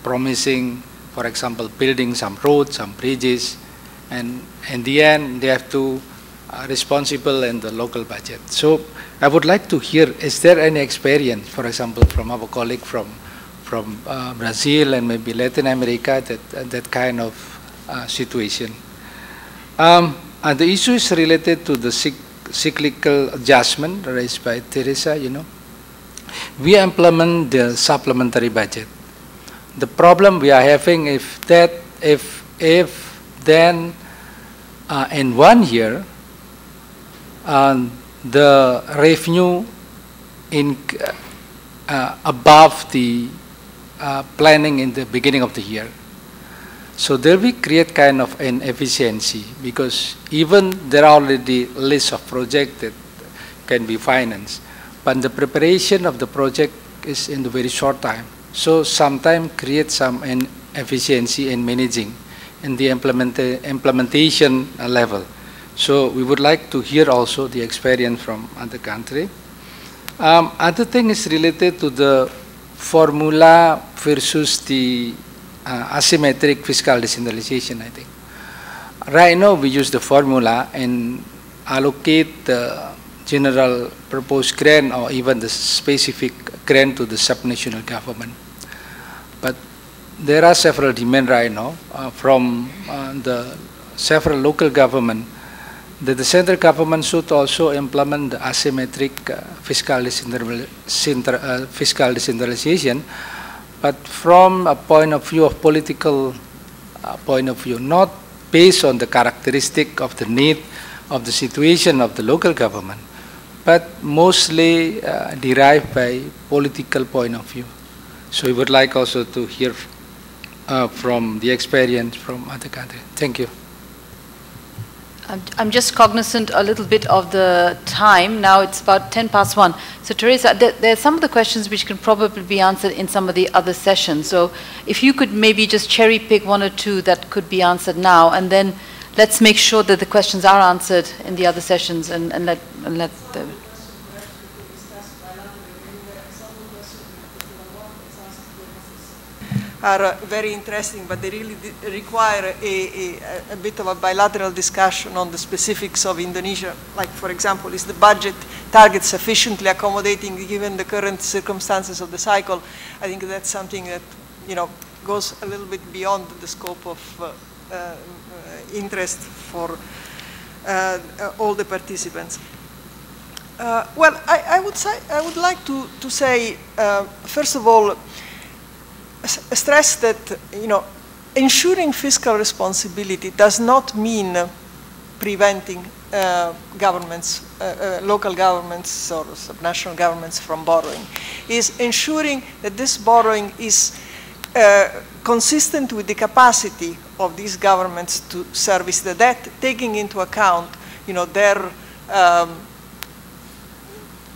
promising, for example, building some roads, some bridges, and in the end, they have to responsible in the local budget. So I would like to hear, is there any experience, for example, from our colleague from Brazil and maybe Latin America, that kind of situation? And the issue is related to the cyclical adjustment raised by Teresa, you know. We implement the supplementary budget. The problem we are having if then in 1 year the revenue in above the planning in the beginning of the year. So there we create kind of an efficiency, because even there are already lists of projects that can be financed, but the preparation of the project is in the very short time. So sometimes create some inefficiency in managing in the implementation level. So we would like to hear also the experience from other country. Other thing is related to the formula versus the asymmetric fiscal decentralization, I think. Right now we use the formula and allocate the general proposed grant or even the specific grant to the subnational government. But there are several demands right now from the several local government that the central government should also implement the asymmetric fiscal decentralization, but from a point of view of political point of view, not based on the characteristic of the need of the situation of the local government, but mostly derived by political point of view. So we would like also to hear from the experience from other countries. Thank you. I'm just cognizant a little bit of the time. Now it's about 1:10. So Teresa, there are some of the questions which can probably be answered in some of the other sessions. So if you could maybe just cherry pick 1 or 2 that could be answered now, and then let's make sure that the questions are answered in the other sessions, and let them. are very interesting, but they really require a bit of a bilateral discussion on the specifics of Indonesia. Like, for example, is the budget target sufficiently accommodating given the current circumstances of the cycle? I think that's something that, you know, goes a little bit beyond the scope of interest for all the participants. Well, I would like to say, first of all, stress that, you know, ensuring fiscal responsibility does not mean preventing governments, local governments or subnational governments from borrowing. Is ensuring that this borrowing is consistent with the capacity of these governments to service the debt, taking into account, you know, their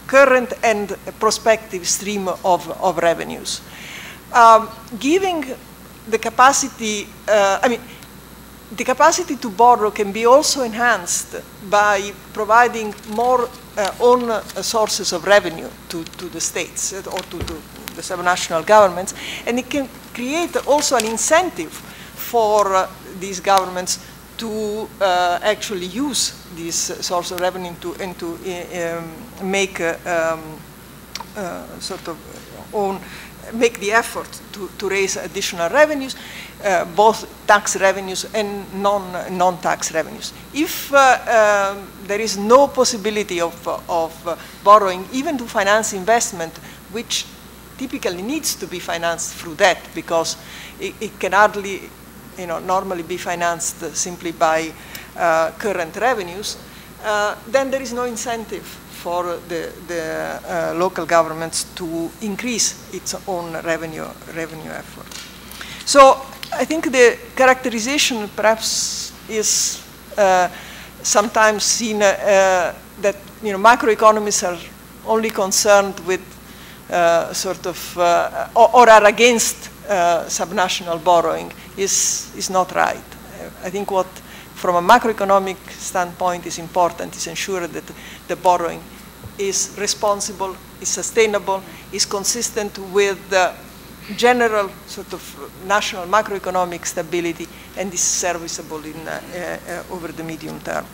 current and prospective stream of revenues. Giving the capacity, I mean, the capacity to borrow can be also enhanced by providing more own sources of revenue to the states or to the subnational governments, and it can create also an incentive for these governments to actually use this source of revenue to make sort of make the effort to raise additional revenues, both tax revenues and non-tax revenues. If there is no possibility of borrowing, even to finance investment, which typically needs to be financed through debt, because it can hardly, you know, normally be financed simply by current revenues, then there is no incentive for the local governments to increase its own revenue effort. So I think the characterization perhaps is sometimes seen that, you know, macroeconomists are only concerned with sort of or are against subnational borrowing is not right. I think what, from a macroeconomic standpoint, is important is ensure that the borrowing is responsible, is sustainable, is consistent with the general sort of national macroeconomic stability, and is serviceable in, over the medium term.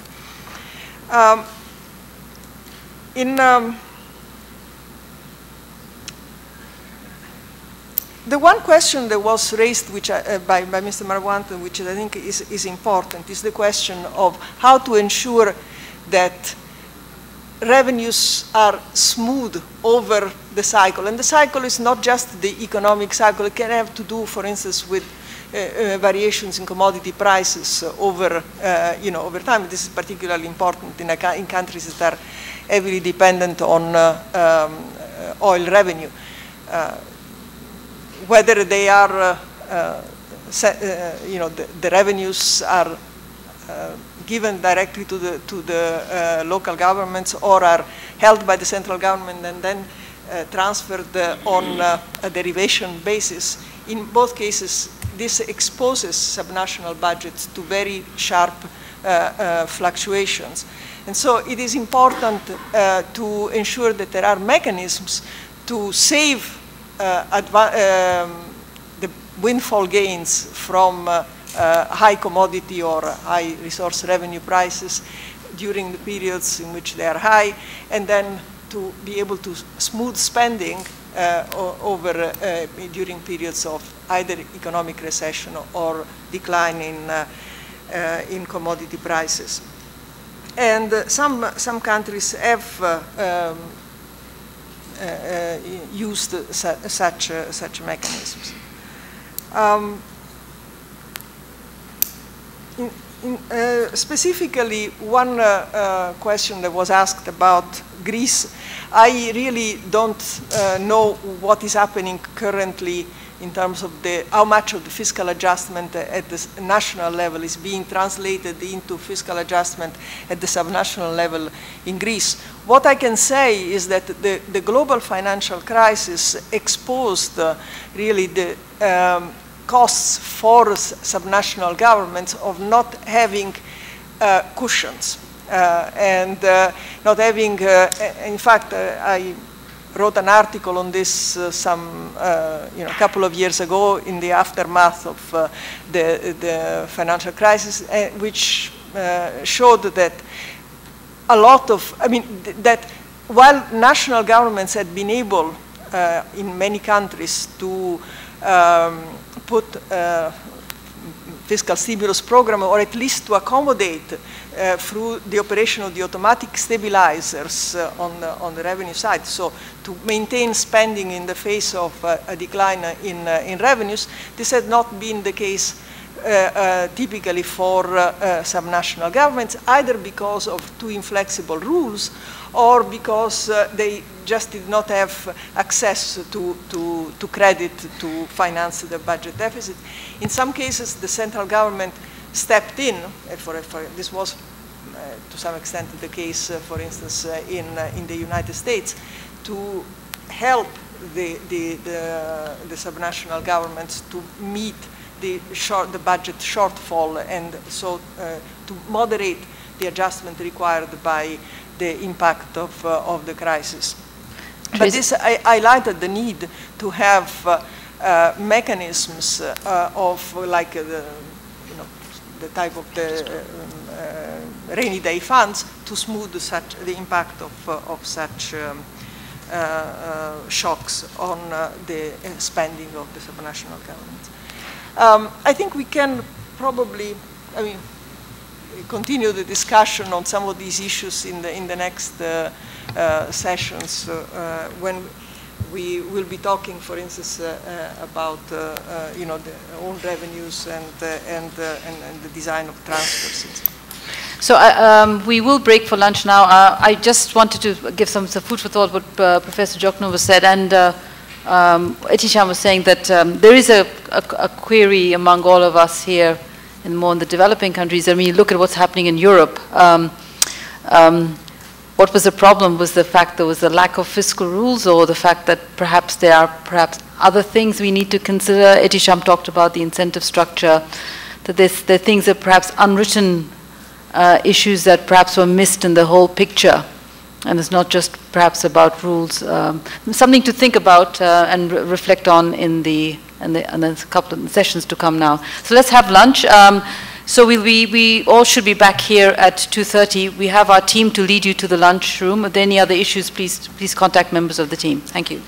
The one question that was raised which by Mr. Marwanta, which I think is important, is the question of how to ensure that revenues are smooth over the cycle. And the cycle is not just the economic cycle. It can have to do, for instance, with variations in commodity prices over, you know, over time. This is particularly important in countries that are heavily dependent on oil revenue. Whether they are, you know, the revenues are given directly to the local governments or are held by the central government and then transferred on a derivation basis. In both cases, this exposes subnational budgets to very sharp fluctuations. And so it is important to ensure that there are mechanisms to save the windfall gains from high commodity or high resource revenue prices during the periods in which they are high, and then to be able to smooth spending over during periods of either economic recession or decline in commodity prices. And some countries have used such mechanisms. Specifically, one question that was asked about Greece, I really don't know what is happening currently in terms of how much of the fiscal adjustment at the national level is being translated into fiscal adjustment at the subnational level in Greece. What I can say is that the global financial crisis exposed really the costs for subnational governments of not having cushions and not having, in fact, I wrote an article on this a couple of years ago in the aftermath of the financial crisis, which showed that a lot of, that while national governments had been able in many countries to put fiscal stimulus program, or at least to accommodate through the operation of the automatic stabilizers on the revenue side, so to maintain spending in the face of a decline in revenues. This had not been the case typically for subnational governments, either because of too inflexible rules or because they just did not have access to credit to finance the budget deficit. In some cases, the central government stepped in. This was to some extent the case, for instance, in the United States, to help the subnational governments to meet the budget shortfall, and so to moderate the adjustment required by the impact of the crisis. But this highlighted the need to have mechanisms of like the type of the rainy day funds to smooth the impact of such shocks on the spending of the subnational governments. I think we can probably, continue the discussion on some of these issues in the next sessions when we will be talking, for instance, about the own revenues and the design of transfers. So we will break for lunch now. I just wanted to give some food for thought what Professor Joknova said, and Etisham was saying that there is a query among all of us here and more in the developing countries. I mean, you look at what's happening in Europe. What was the problem? Was the fact there was a lack of fiscal rules, or the fact that perhaps there are other things we need to consider? Etisham talked about the incentive structure, that there are things that perhaps unwritten issues that perhaps were missed in the whole picture. And it's not just perhaps about rules. Something to think about and reflect on in the couple of sessions to come now. So let's have lunch. So we all should be back here at 2:30. We have our team to lead you to the lunch room. If there are any other issues, please contact members of the team. Thank you.